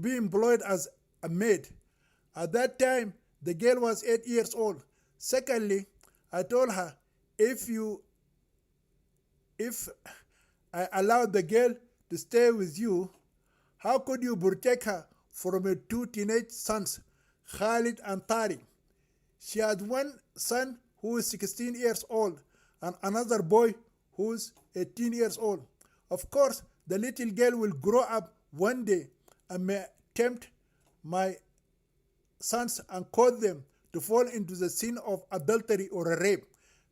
employed as a maid. At that time, the girl was 8 years old. Secondly, I told her, if I allowed the girl to stay with you, how could you protect her from your 2 teenage sons, Khalid and Tariq? She had one son who is 16 years old and another boy who is 18 years old. Of course, the little girl will grow up one day and may tempt my sons and cause them to fall into the sin of adultery or a rape.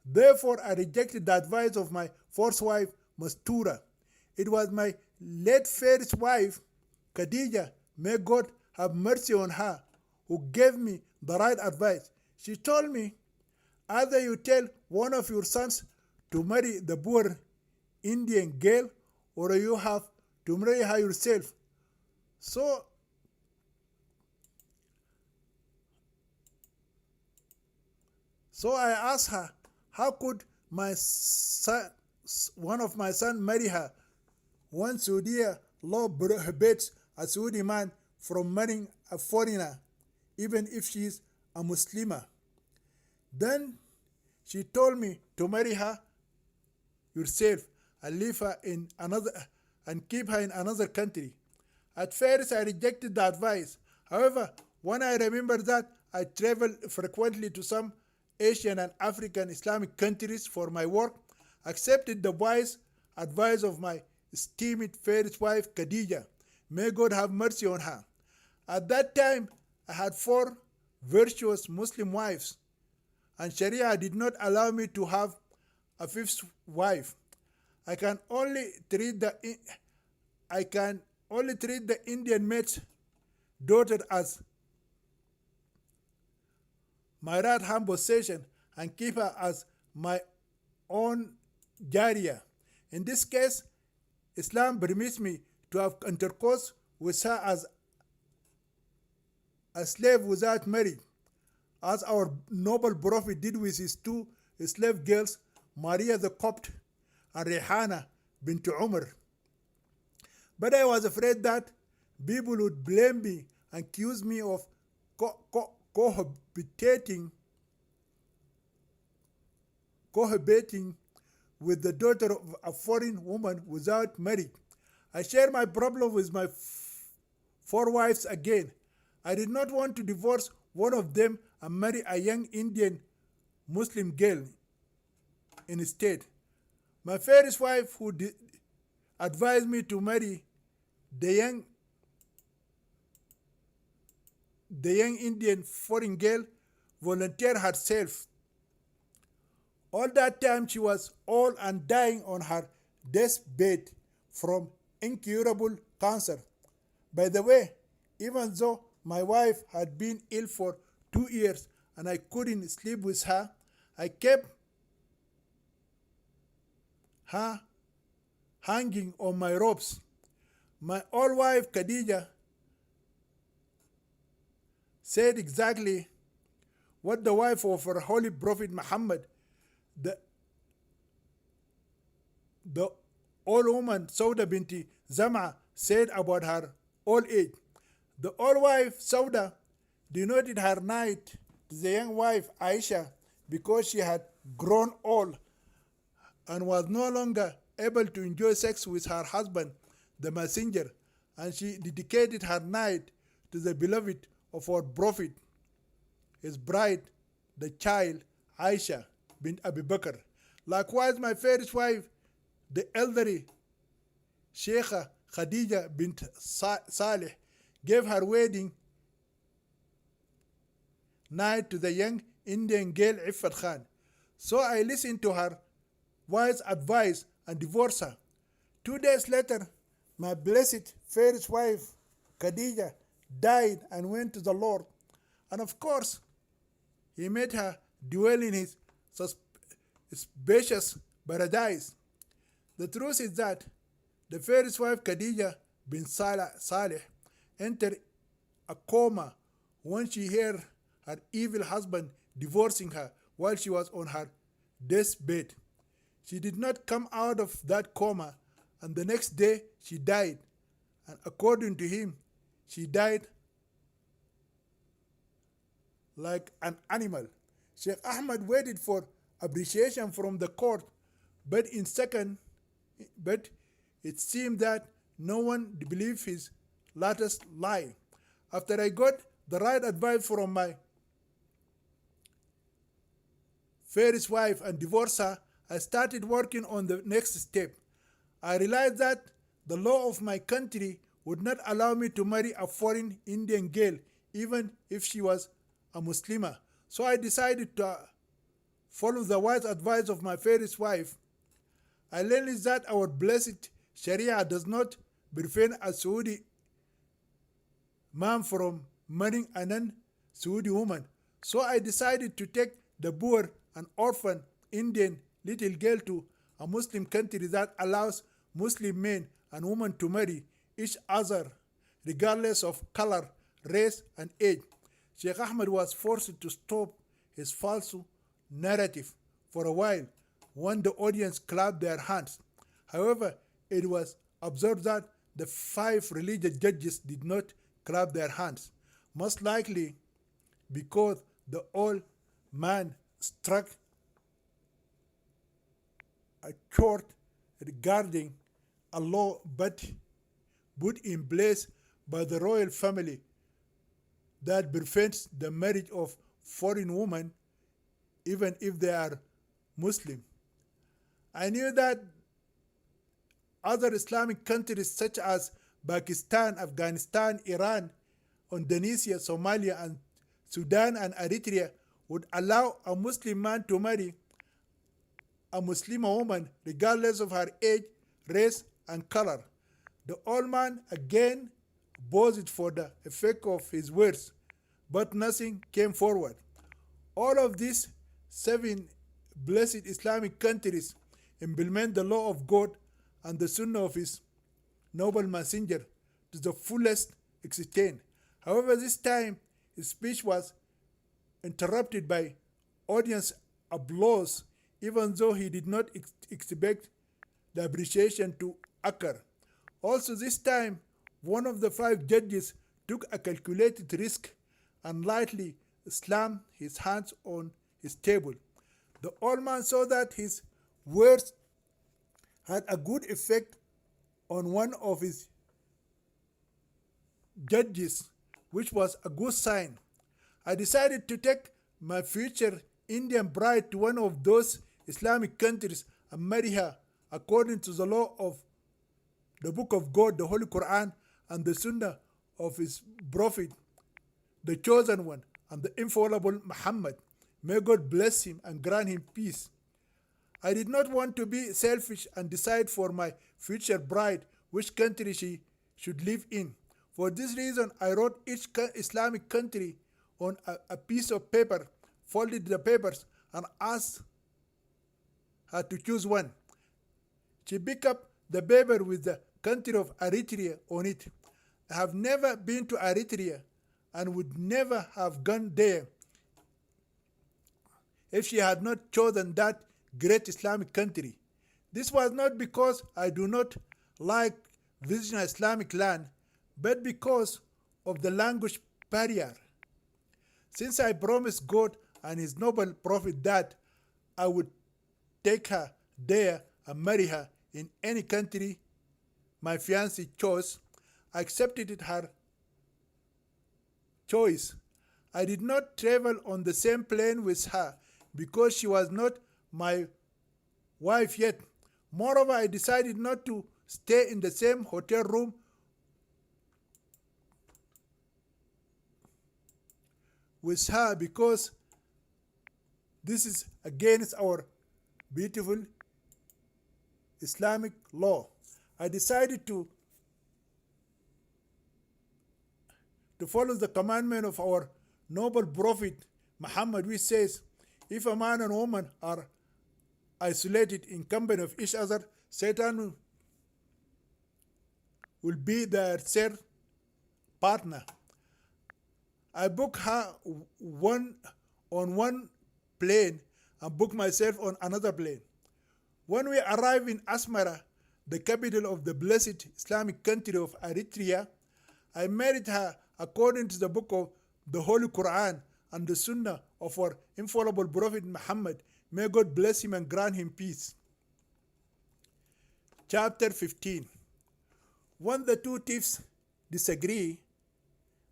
Therefore, I rejected the advice of my first wife, Mastura. It was my late first wife, Khadija, may God have mercy on her, who gave me the right advice. She told me, either you tell one of your sons to marry the poor Indian girl, or you have to marry her yourself. So I asked her, how could one of my sons marry her? One Saudi law prohibits a Saudi man from marrying a foreigner, even if she is a Muslimah. Then she told me to marry her yourself and leave her in another and keep her in another country. At first, I rejected the advice. However, when I remembered that I travel frequently to some Asian and African Islamic countries for my work, accepted the wise advice of my esteemed first wife, Khadija. May God have mercy on her. At that time, I had 4 virtuous Muslim wives, and Sharia did not allow me to have a 5th wife. I can only treat the Indian maid's daughter as my right hand possession and keep her as my own Jariya. In this case, Islam permits me to have intercourse with her as a slave without marriage, as our noble prophet did with his 2 slave girls, Maria the Copt and Rehana bint Umar. But I was afraid that people would blame me and accuse me of cohabitating with the daughter of a foreign woman without marriage. I shared my problem with my 4 wives again. I did not want to divorce one of them and marry a young Indian Muslim girl instead. My first wife, who advised me to marry the young Indian foreign girl, volunteered herself. All that time she was old and dying on her deathbed from incurable cancer. By the way, even though my wife had been ill for 2 years and I couldn't sleep with her, I kept her hanging on my ropes. My old wife Khadija said exactly what the wife of our holy prophet Muhammad, the old woman Sauda binti Zama, said about her old age. The old wife Sauda denoted her knight to the young wife Aisha because she had grown old and was no longer able to enjoy sex with her husband, the messenger, and she dedicated her night to the beloved of our Prophet, his bride, the child, Aisha bint Abu Bakr. Likewise, my fairest wife, the elderly Sheikha Khadija bint Saleh, gave her wedding night to the young Indian girl Iffat Khan. So I listened to her wise advice and divorced her. 2 days later, my blessed fairest wife, Khadija, died and went to the Lord. And of course, he made her dwell in his spacious paradise. The truth is that the fairest wife, Khadija bin Saleh, entered a coma when she heard her evil husband divorcing her while she was on her deathbed. She did not come out of that coma, and the next day she died. And according to him, she died like an animal. Sheikh Ahmad waited for appreciation from the court, but it seemed that no one believed his latest lie. After I got the right advice from my fairest wife and divorced her, I started working on the next step. I realized that the law of my country would not allow me to marry a foreign Indian girl, even if she was a Muslimah. So I decided to follow the wise advice of my fairest wife. I learned that our blessed Sharia does not prevent a Saudi man from marrying a non-Saudi woman. So I decided to take the poor and orphan Indian little girl to a Muslim country that allows Muslim men and women to marry each other regardless of color, race, and age. Sheikh Ahmed was forced to stop his false narrative for a while when the audience clapped their hands. However, it was observed that the 5 religious judges did not clap their hands, most likely because the old man struck a chord regarding a law but put in place by the royal family that prevents the marriage of foreign women even if they are Muslim. I knew that other Islamic countries such as Pakistan, Afghanistan, Iran, Indonesia, Somalia, and Sudan and Eritrea would allow a Muslim man to marry a Muslim woman regardless of her age, race, and color. The old man again paused for the effect of his words, but nothing came forward. All of these 7 blessed Islamic countries implement the law of God and the Sunnah of his noble messenger to the fullest extent. However, this time his speech was interrupted by audience applause, even though he did not expect the appreciation to occur. Also, this time, one of the 5 judges took a calculated risk and lightly slammed his hands on his table. The old man saw that his words had a good effect on one of his judges, which was a good sign. I decided to take my future Indian bride to one of those Islamic countries and marry her according to the law of the Book of God, the Holy Quran, and the Sunnah of his Prophet, the Chosen One, and the infallible Muhammad. May God bless him and grant him peace. I did not want to be selfish and decide for my future bride which country she should live in. For this reason, I wrote each Islamic country on a piece of paper, folded the papers, and asked her to choose one. She picked up the paper with the country of Eritrea on it. I have never been to Eritrea and would never have gone there if she had not chosen that great Islamic country. This was not because I do not like visiting Islamic land, but because of the language barrier. Since I promised God and his noble prophet that I would take her there and marry her in any country my fiancé chose, accepted it her choice. I did not travel on the same plane with her because she was not my wife yet. Moreover, I decided not to stay in the same hotel room with her because this is against our beautiful Islamic law. I decided to follow the commandment of our noble prophet Muhammad, which says, if a man and woman are isolated in company of each other, Satan will be their third partner. I booked her on one plane and booked myself on another plane. When we arrived in Asmara, the capital of the blessed Islamic country of Eritrea, I married her according to the book of the Holy Quran and the Sunnah of our infallible Prophet Muhammad. May God bless him and grant him peace. Chapter 15. When the two thieves disagree,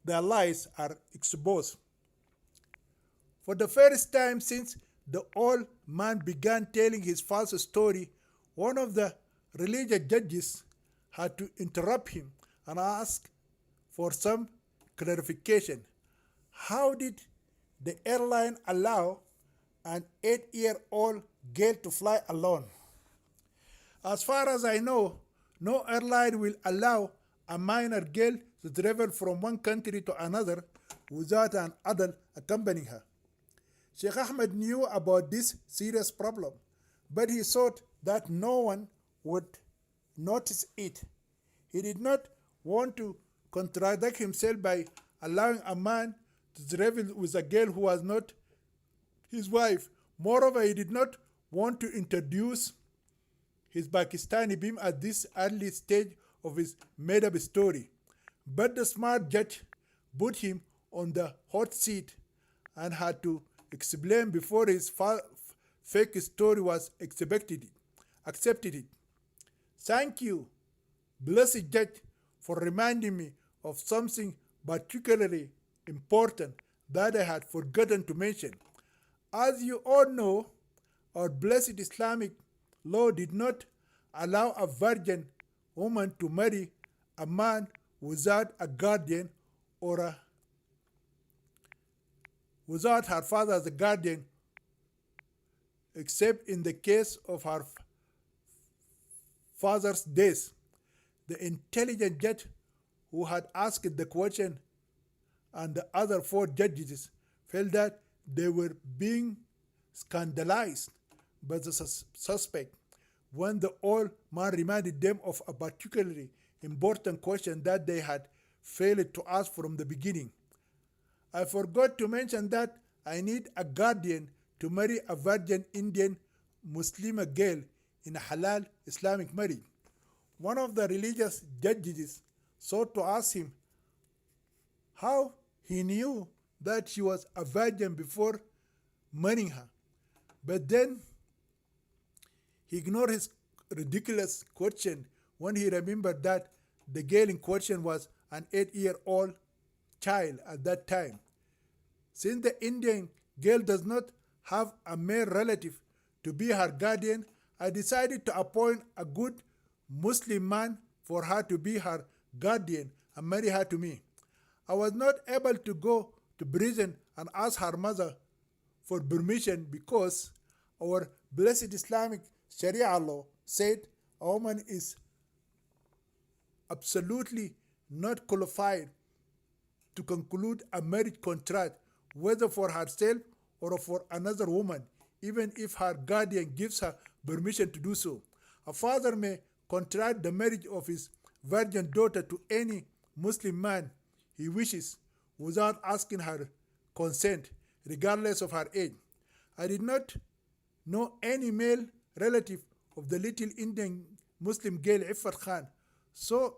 their lies are exposed. For the first time since the old man began telling his false story, one of the religious judges had to interrupt him and ask for some clarification. How did the airline allow an 8-year-old girl to fly alone? As far as I know, no airline will allow a minor girl to travel from one country to another without an adult accompanying her. Sheikh Ahmed knew about this serious problem, but he thought that no one would notice it. He did not want to contradict himself by allowing a man to travel with a girl who was not his wife. Moreover, he did not want to introduce his Pakistani beam at this early stage of his made-up story. But the smart judge put him on the hot seat and had to explain before his fake story was accepted. Thank you, blessed judge, for reminding me of something particularly important that I had forgotten to mention. As you all know, our blessed Islamic law did not allow a virgin woman to marry a man without a guardian or without her father as a guardian, except in the case of her father's death. The intelligent judge who had asked the question and the other 4 judges felt that they were being scandalized by the suspect when the old man reminded them of a particularly important question that they had failed to ask from the beginning. I forgot to mention that I need a guardian to marry a virgin Indian Muslim girl in a halal Islamic marriage. One of the religious judges sought to ask him how he knew that she was a virgin before marrying her. But then he ignored his ridiculous question when he remembered that the girl in question was an 8-year-old child at that time. Since the Indian girl does not have a male relative to be her guardian, I decided to appoint a good Muslim man for her to be her guardian and marry her to me. I was not able to go to prison and ask her mother for permission because our blessed Islamic Sharia law said a woman is absolutely not qualified to conclude a marriage contract, whether for herself or for another woman, even if her guardian gives her permission to do so. A father may contract the marriage of his virgin daughter to any Muslim man he wishes without asking her consent, regardless of her age. I did not know any male relative of the little Indian Muslim girl Iffat Khan, so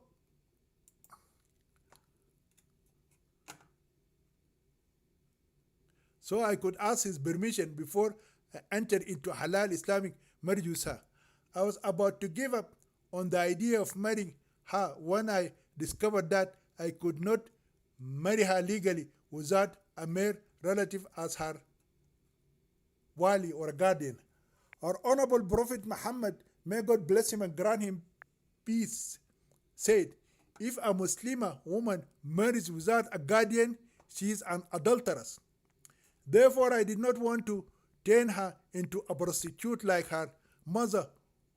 I could ask his permission before I entered into halal Islamic marriage with her. I was about to give up on the idea of marrying her when I discovered that I could not marry her legally without a mere relative as her wali or guardian. Our honorable Prophet Muhammad, may God bless him and grant him peace, said, if a Muslimah woman marries without a guardian, she is an adulteress. Therefore, I did not want to turn her into a prostitute like her mother,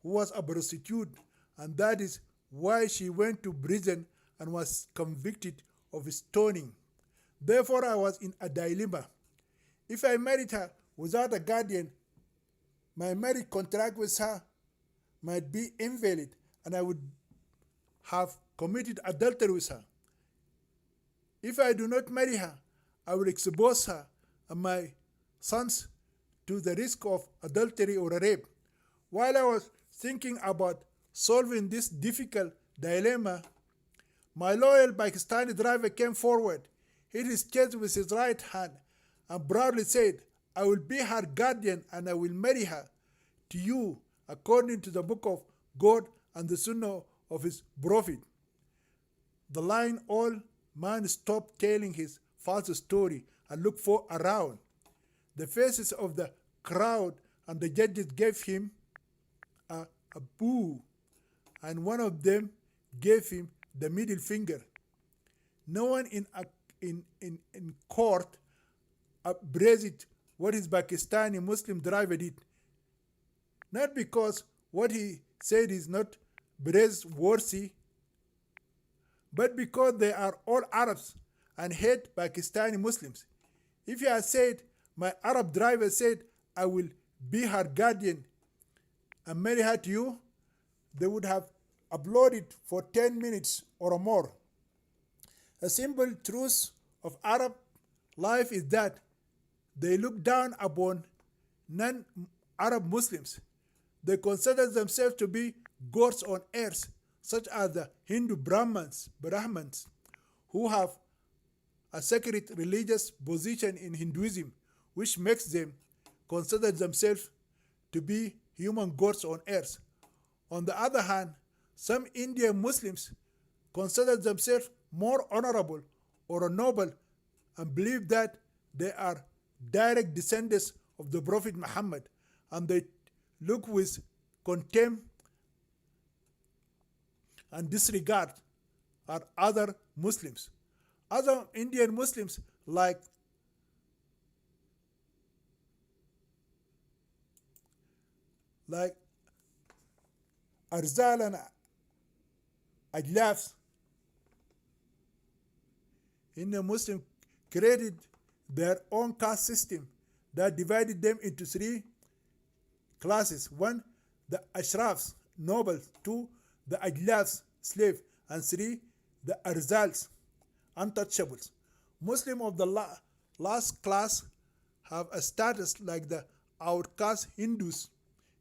who was a prostitute, and that is why she went to prison and was convicted of stoning. Therefore, I was in a dilemma. If I married her without a guardian, my marriage contract with her might be invalid, and I would have committed adultery with her. If I do not marry her, I will expose her and my sons to the risk of adultery or rape. While I was thinking about solving this difficult dilemma, my loyal Pakistani driver came forward, hit his chest with his right hand, and proudly said, I will be her guardian and I will marry her to you according to the book of God and the sunnah of his prophet. The line old man stopped telling his false story and looked for around. The faces of the crowd and the judges gave him a boo, and one of them gave him the middle finger. No one in court appraised what his Pakistani Muslim driver did. Not because what he said is not praiseworthy, but because they are all Arabs and hate Pakistani Muslims. If he had said, my Arab driver said, I will be her guardian and marry her to you, they would have applauded for 10 minutes or more. A simple truth of Arab life is that they look down upon non-Arab Muslims. They consider themselves to be gods on earth, such as the Hindu Brahmins, who have a sacred religious position in Hinduism, which makes them consider themselves to be human gods on earth. On the other hand, some Indian Muslims consider themselves more honorable or noble and believe that they are direct descendants of the Prophet Muhammad, and they look with contempt and disregard at other Muslims. Other Indian Muslims like Arzal and Ajlafs, Indian Muslims created their own caste system that divided them into three classes. One, the Ashrafs, nobles. Two, the Ajlafs, slave. And three, the Arzals, untouchables. Muslims of the last class have a status like the outcast Hindus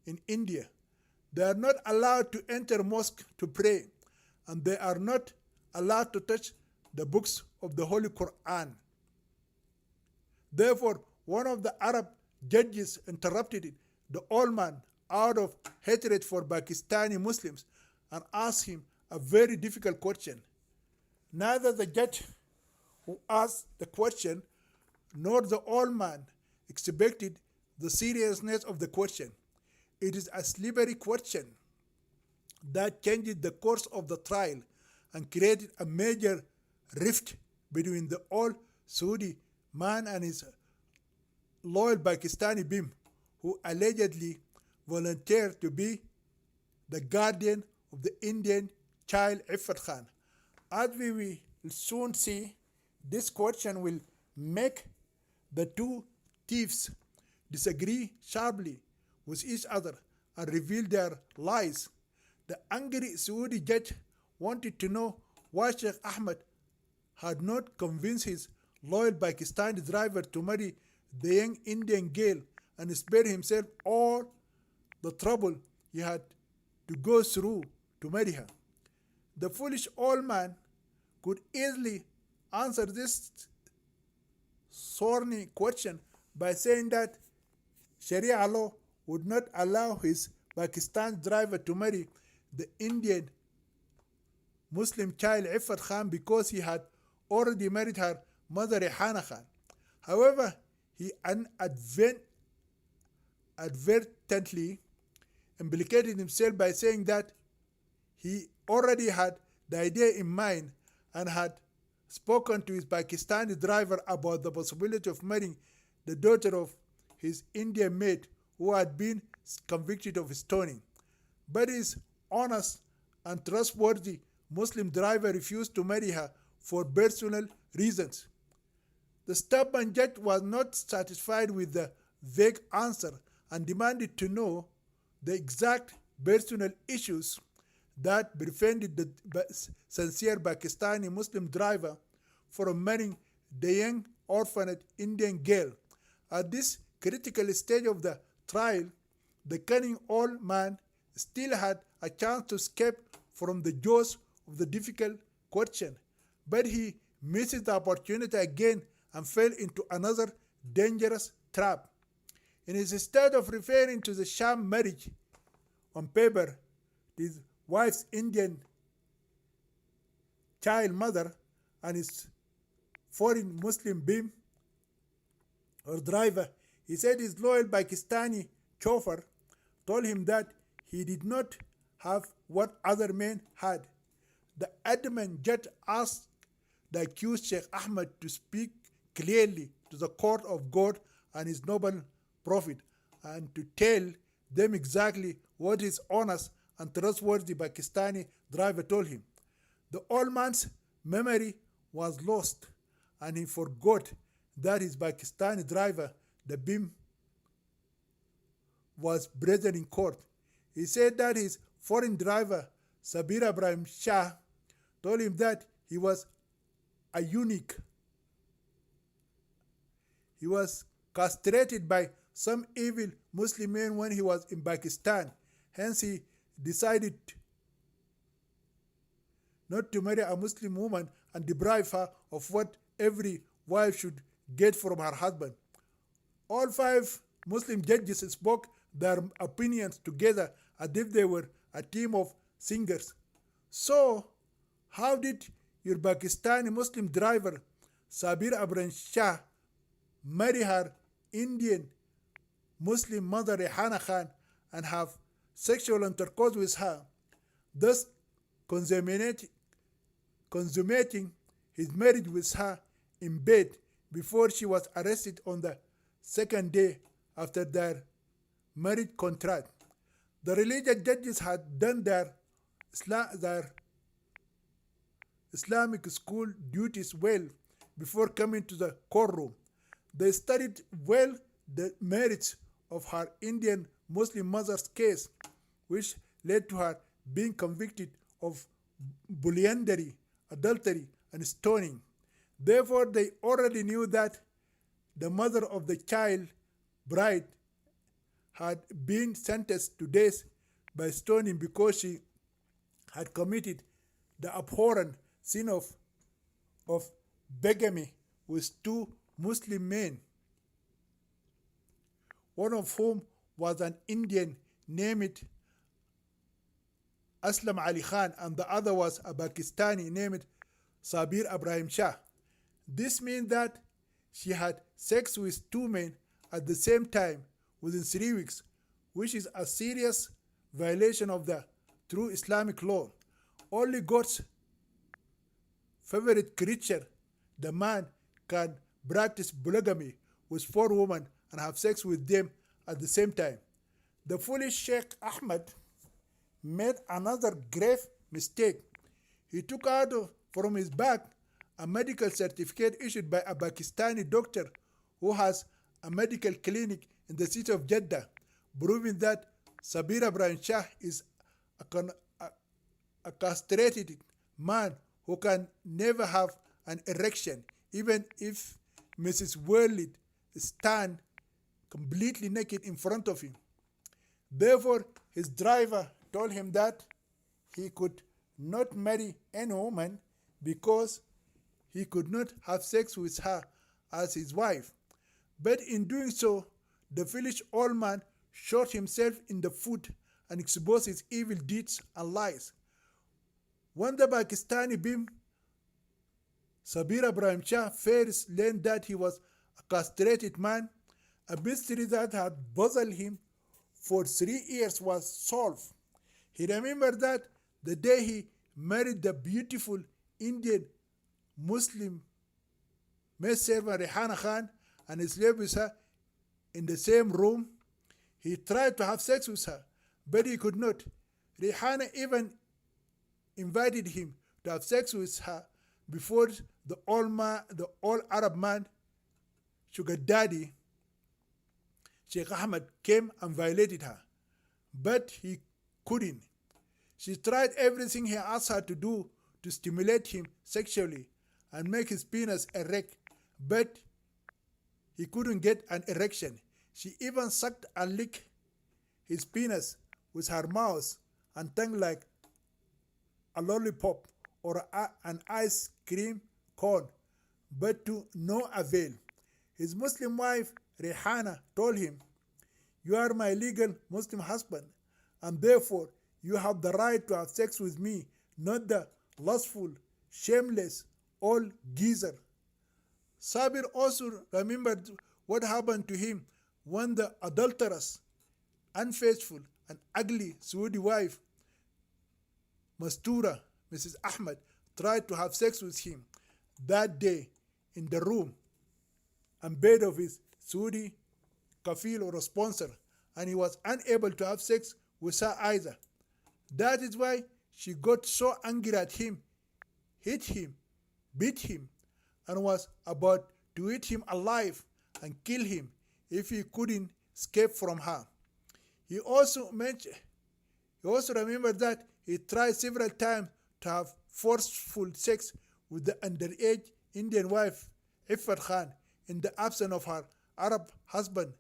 in India. They are not allowed to enter mosque to pray, and they are not allowed to touch the books of the Holy Quran. Therefore, one of the Arab judges interrupted the old man out of hatred for Pakistani Muslims and asked him a very difficult question. Neither the judge who asked the question nor the old man expected the seriousness of the question. It is a slippery question that changed the course of the trial and created a major rift between the old Saudi man and his loyal Pakistani bim, who allegedly volunteered to be the guardian of the Indian child Iffat Khan. As we will soon see, this question will make the two thieves disagree sharply with each other and reveal their lies. The angry Saudi judge wanted to know why Sheikh Ahmed had not convinced his loyal Pakistani driver to marry the young Indian girl and spare himself all the trouble he had to go through to marry her. The foolish old man could easily answer this thorny question by saying that Sharia law would not allow his Pakistan driver to marry the Indian Muslim child Iffat Khan because he had already married her mother Rehana Khan. However, he inadvertently implicated himself by saying that he already had the idea in mind and had spoken to his Pakistani driver about the possibility of marrying the daughter of his Indian mate who had been convicted of stoning. But his honest and trustworthy Muslim driver refused to marry her for personal reasons. The stubborn judge was not satisfied with the vague answer and demanded to know the exact personal issues that prevented the sincere Pakistani Muslim driver from marrying the young orphaned Indian girl. At this critical stage of the trial, the cunning old man still had a chance to escape from the jaws of the difficult question, but he missed the opportunity again and fell into another dangerous trap. In his state of referring to the sham marriage on paper, his wife's Indian child mother and his foreign Muslim beam or driver, he said his loyal Pakistani chauffeur told him that he did not have what other men had. The adamant judge asked the accused Sheikh Ahmed to speak clearly to the court of God and his noble prophet and to tell them exactly what his honest and trustworthy Pakistani driver told him. The old man's memory was lost and he forgot that his Pakistani driver, the beam, was present in court. He said that his foreign driver, Sabir Ibrahim Shah, told him that he was a eunuch. He was castrated by some evil Muslim men when he was in Pakistan. Hence, he decided not to marry a Muslim woman and deprive her of what every wife should get from her husband. All 5 Muslim judges spoke their opinions together as if they were a team of singers. So, how did your Pakistani Muslim driver, Sabir Ibrahim Shah, marry her Indian Muslim mother Rehana Khan and have sexual intercourse with her, thus consummating his marriage with her in bed before she was arrested on the second day after their marriage contract? The religious judges had done their Islamic school duties well before coming to the courtroom. They studied well the merits of her Indian Muslim mother's case, which led to her being convicted of bullyingly, adultery, and stoning. Therefore, they already knew that the mother of the child bride had been sentenced to death by stoning because she had committed the abhorrent sin of bigamy with 2 Muslim men, one of whom was an Indian named Aslam Ali Khan and the other was a Pakistani named Sabir Ibrahim Shah. This means that she had sex with 2 men at the same time within 3 weeks, which is a serious violation of the true Islamic law. Only God's favorite creature, the man, can practice polygamy with 4 women and have sex with them at the same time. The foolish Sheikh Ahmed made another grave mistake. He took out from his bag a medical certificate issued by a Pakistani doctor who has a medical clinic in the city of Jeddah, proving that Sabir Ibrahim Shah is a castrated man who can never have an erection, even if Mrs. Worley stand completely naked in front of him. Therefore, his driver told him that he could not marry any woman because he could not have sex with her as his wife. But in doing so, the foolish old man shot himself in the foot and exposed his evil deeds and lies. When the Pakistani BIM Sabir Ibrahim Shah first learned that he was a castrated man, a mystery that had puzzled him for 3 years was solved. He remembered that the day he married the beautiful Indian Muslim maid servant Rehana Khan and slept with her in the same room, he tried to have sex with her, but he could not. Rehana even invited him to have sex with her before the all Arab man, sugar daddy, Sheikh Ahmed, came and violated her. But he couldn't. She tried everything he asked her to do to stimulate him sexually and make his penis erect, but he couldn't get an erection. She even sucked and licked his penis with her mouth and tongue like a lollipop or an ice cream cone, but to no avail. His Muslim wife, Rehana, told him, "You are my legal Muslim husband, and therefore you have the right to have sex with me, not the lustful, shameless, old geezer." Sabir also remembered what happened to him when the adulterous, unfaithful, and ugly Saudi wife, Mastura, Mrs. Ahmed, tried to have sex with him that day in the room and bed of his Saudi kafil or sponsor, and he was unable to have sex with her either. That is why she got so angry at him, hit him, beat him, and was about to eat him alive and kill him if he couldn't escape from her. He also remembered that he tried several times to have forceful sex with the underage Indian wife, Iffat Khan, in the absence of her Arab husband,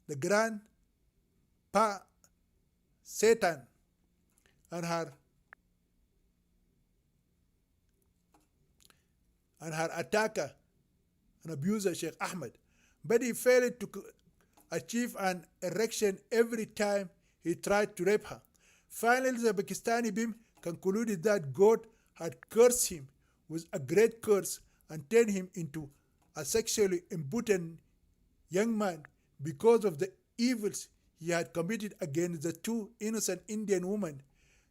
the Grandpa Satan, and her attacker and abuser, Sheikh Ahmed. But he failed to achieve an erection every time he tried to rape her. Finally, the Pakistani BIM concluded that God had cursed him with a great curse and turned him into a sexually impotent young man because of the evils he had committed against the two innocent Indian women,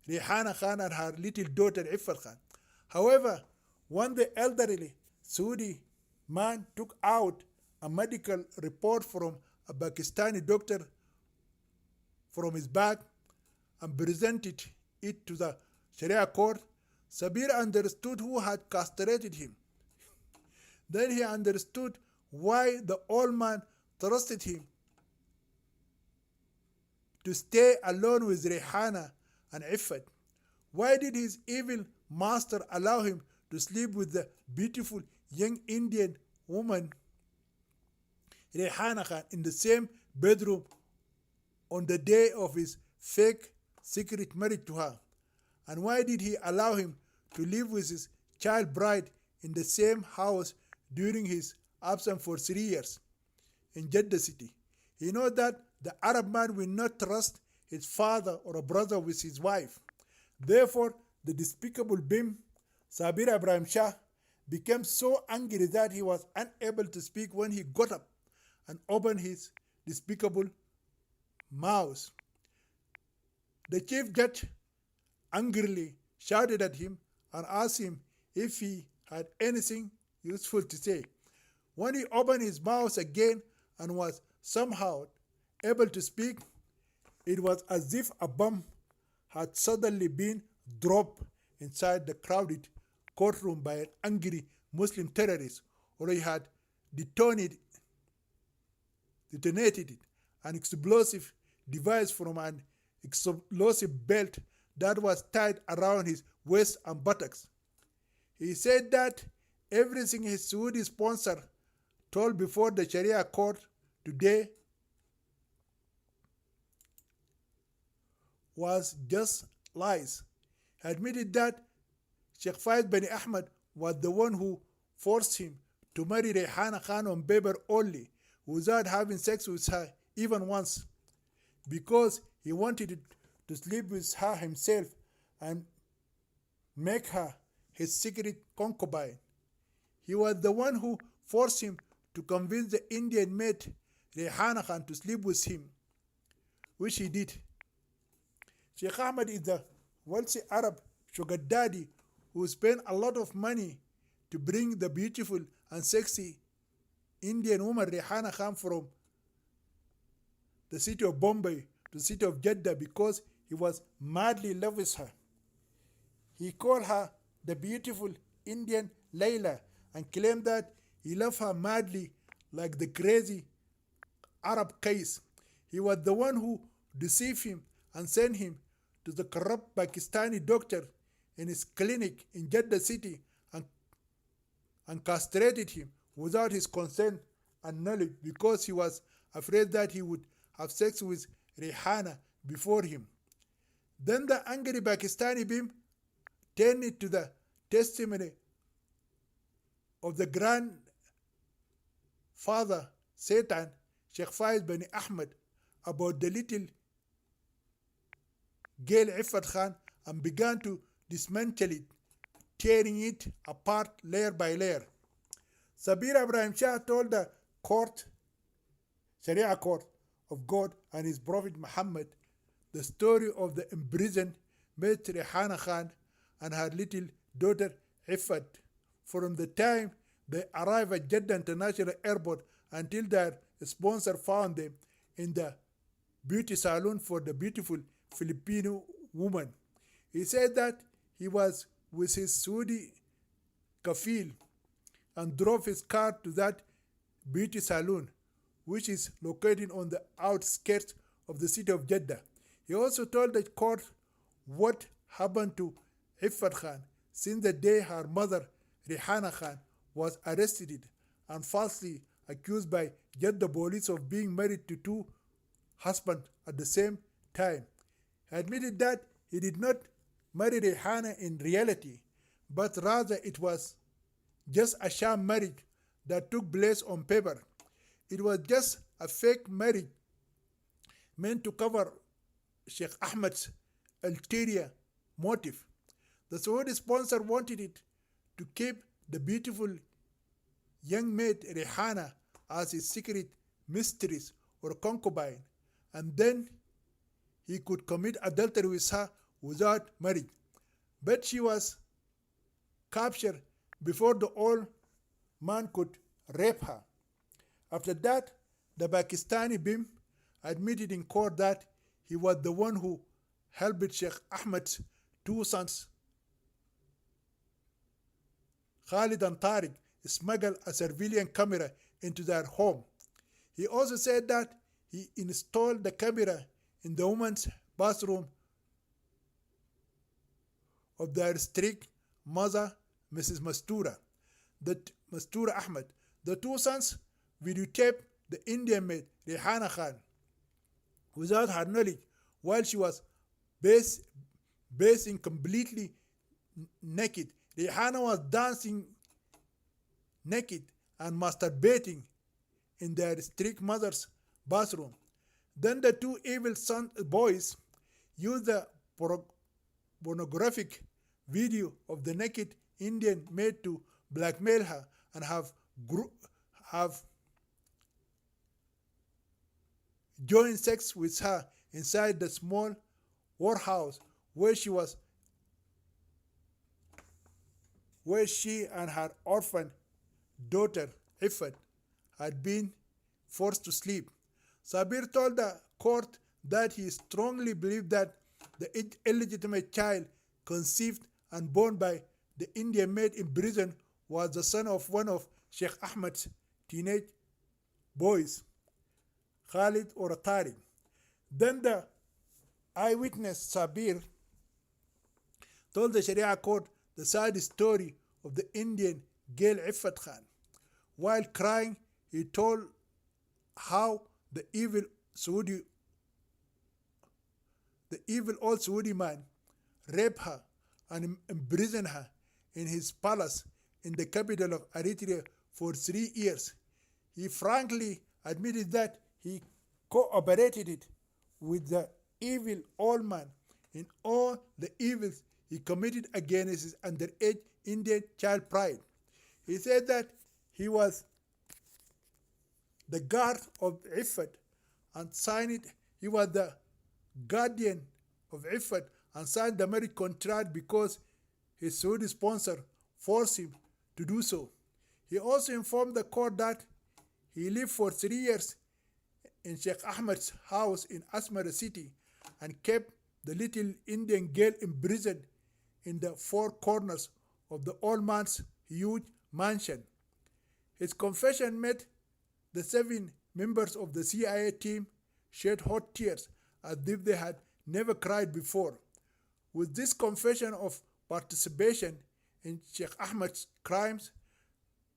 Rehana Khan and her little daughter Iffat Khan. However, when the elderly Saudi man took out a medical report from a Pakistani doctor from his bag and presented it to the Sharia court, Sabir understood who had castrated him. Then he understood why the old man trusted him to stay alone with Rehana and Iffat. Why did his evil master allow him to sleep with the beautiful young Indian woman Rehana Khan in the same bedroom on the day of his fake secret marriage to her? And why did he allow him to live with his child bride in the same house during his absence for 3 years in Jeddah city? He knows that the Arab man will not trust his father or a brother with his wife. Therefore, the despicable BIM, Sabir Ibrahim Shah, became so angry that he was unable to speak when he got up and opened his despicable mouth. The chief judge angrily shouted at him and asked him if he had anything useful to say. When he opened his mouth again and was somehow able to speak, it was as if a bomb had suddenly been dropped inside the crowded courtroom by an angry Muslim terrorist, or he had detonated an explosive device from an explosive belt that was tied around his waist and buttocks. He said that everything his Saudi sponsor told before the Sharia court today was just lies. He admitted that Sheikh Faiz bin Ahmed was the one who forced him to marry Rehana Khan on paper only, without having sex with her even once, because he wanted to sleep with her himself and make her his secret concubine. He was the one who forced him to convince the Indian maid Rehana Khan to sleep with him, which he did. Sheikh Ahmed is the wealthy Arab sugar daddy who spent a lot of money to bring the beautiful and sexy Indian woman Rehana Khan from the city of Bombay to the city of Jeddah because he was madly in love with her. He called her the beautiful Indian Layla and claimed that he loved her madly like the crazy Arab Qais. He was the one who deceived him and sent him to the corrupt Pakistani doctor in his clinic in Jeddah city and castrated him without his consent and knowledge because he was afraid that he would have sex with Rehana before him. Then the angry Pakistani Bim turned it to the testimony of the grandfather Satan, Sheikh Faiz bin Ahmed, about the little girl Iffat Khan and began to dismantle it, tearing it apart layer by layer. Sabir Ibrahim Shah told the Sharia court of God and his Prophet Muhammad the story of the imprisoned maid Rehana Khan and her little daughter Iffat from the time they arrived at Jeddah International Airport until their sponsor found them in the beauty salon for the beautiful Filipino woman. He said that he was with his Saudi kafil and drove his car to that beauty salon, which is located on the outskirts of the city of Jeddah. He also told the court what happened to Iffat Khan since the day her mother, Rehana Khan, was arrested and falsely accused by Jeddah police of being married to two husbands at the same time. He admitted that he did not marry Rehana in reality, but rather it was just a sham marriage that took place on paper. It was just a fake marriage meant to cover Sheikh Ahmed's ulterior motive. The Saudi sponsor wanted it to keep the beautiful young maid Rehana as his secret mistress or concubine, and then he could commit adultery with her without marriage. But she was captured before the old man could rape her. After that, the Pakistani Bim admitted in court that he was the one who helped Sheikh Ahmed's two sons, Khalid and Tariq, smuggle a surveillance camera into their home. He also said that he installed the camera in the woman's bathroom of their strict mother, Mrs. Mastura Ahmed. The two sons videotaped the Indian maid, Rehana Khan, without her knowledge while she was basing completely naked. Rehana was dancing naked and masturbating in their strict mother's bathroom. Then the two evil boys used the pornographic video of the naked Indian maid to blackmail her and have joined sex with her inside the small warehouse where she and her orphan daughter Iffat had been forced to sleep. Sabir told the court that he strongly believed that the illegitimate child conceived and born by the Indian maid in prison was the son of one of Sheikh Ahmed's teenage boys, Khalid or Tariq. Then the eyewitness Sabir told the Sharia court the sad story of the Indian girl Iffat Khan. While crying, he told how the evil old Saudi man raped her and imprisoned her in his palace in the capital of Eritrea for 3 years. He frankly admitted that he cooperated with the evil old man in all the evils he committed against his underage Indian child bride. He said that he was the guard of Iffat and signed it. He was the guardian of Iffat and signed the marriage contract because his Saudi sponsor forced him to do so. He also informed the court that he lived for 3 years in Sheikh Ahmed's house in Asmara city and kept the little Indian girl imprisoned in the four corners of the old man's huge mansion. His confession made the 7 members of the CIA team shed hot tears as if they had never cried before. With this confession of participation in Sheikh Ahmed's crimes,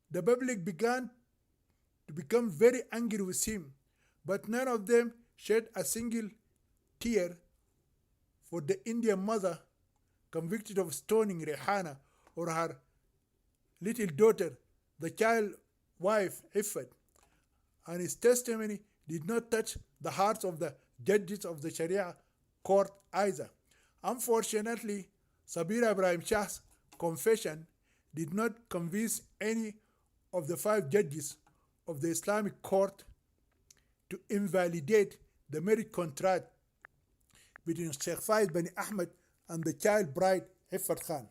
the public began to become very angry with him, but none of them shed a single tear for the Indian mother convicted of stoning Rehana or her little daughter, the child wife Iffat, and his testimony did not touch the hearts of the judges of the Sharia court either. Unfortunately, Sabir Ibrahim Shah's confession did not convince any of the 5 judges of the Islamic court to invalidate the marriage contract between Sheikh Faiz bin Ahmed and the child bride Iffat Khan.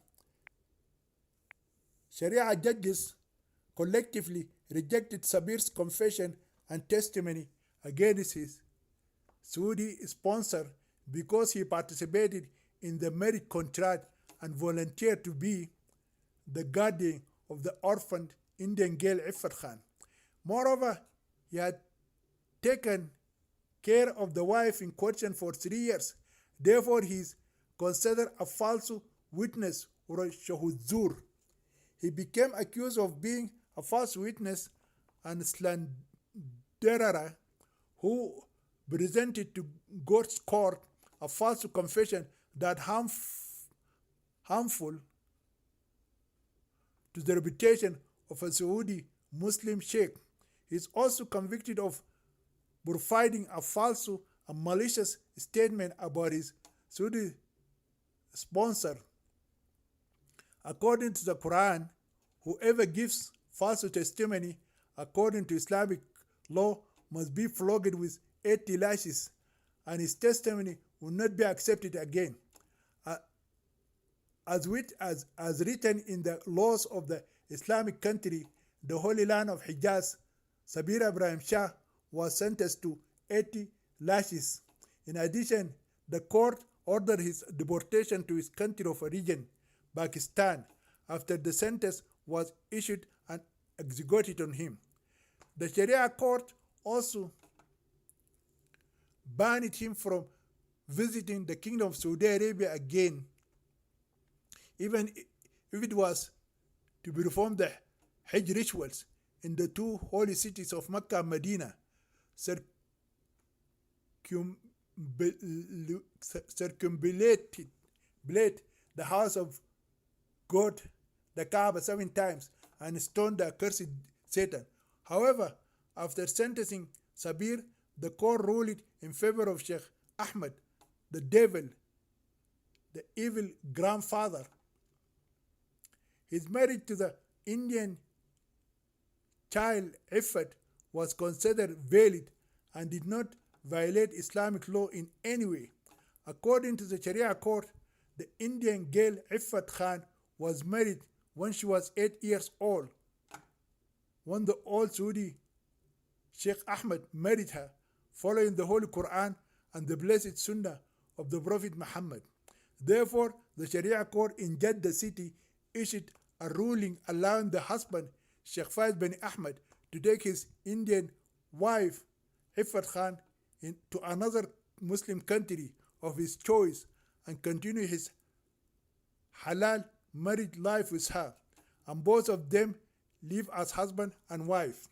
Sharia judges collectively rejected Sabir's confession and testimony against his Saudi sponsor because he participated in the marriage contract and volunteered to be the guardian of the orphaned Indian girl Iffat Khan. Moreover, he had taken care of the wife in question for 3 years. Therefore, he is considered a false witness or a shahud zur. He became accused of being a false witness and slanderer who presented to God's court a false confession that harmful to the reputation of a Saudi Muslim sheikh. He is also convicted of providing a false and malicious statement about his Saudi sponsor. According to the Quran, whoever gives false testimony according to Islamic law must be flogged with 80 lashes, and his testimony will not be accepted again. As written in the laws of the Islamic country, the Holy Land of Hijaz, Sabir Ibrahim Shah was sentenced to 80 lashes. In addition, the court ordered his deportation to his country of origin, Pakistan, after the sentence was issued and executed on him. The Sharia court also banned him from visiting the Kingdom of Saudi Arabia again, even if it was to perform the Hajj rituals in the 2 holy cities of Mecca and Medina, circumambulate the house of God, the Kaaba, 7 times, and stoned the accursed Satan. However, after sentencing Sabir, the court ruled in favor of Sheikh Ahmed, the devil, the evil grandfather. His marriage to the Indian child Iffat was considered valid and did not violate Islamic law in any way. According to the Sharia court, the Indian girl Iffat Khan was married when she was 8 years old, when the old Saudi Sheikh Ahmed married her, following the Holy Quran and the blessed Sunnah of the Prophet Muhammad. Therefore, the Sharia court in Jeddah city issued a ruling allowing the husband, Sheikh Faiz bin Ahmed, to take his Indian wife, Iffat Khan, to another Muslim country of his choice and continue his halal married life with her, and both of them live as husband and wife.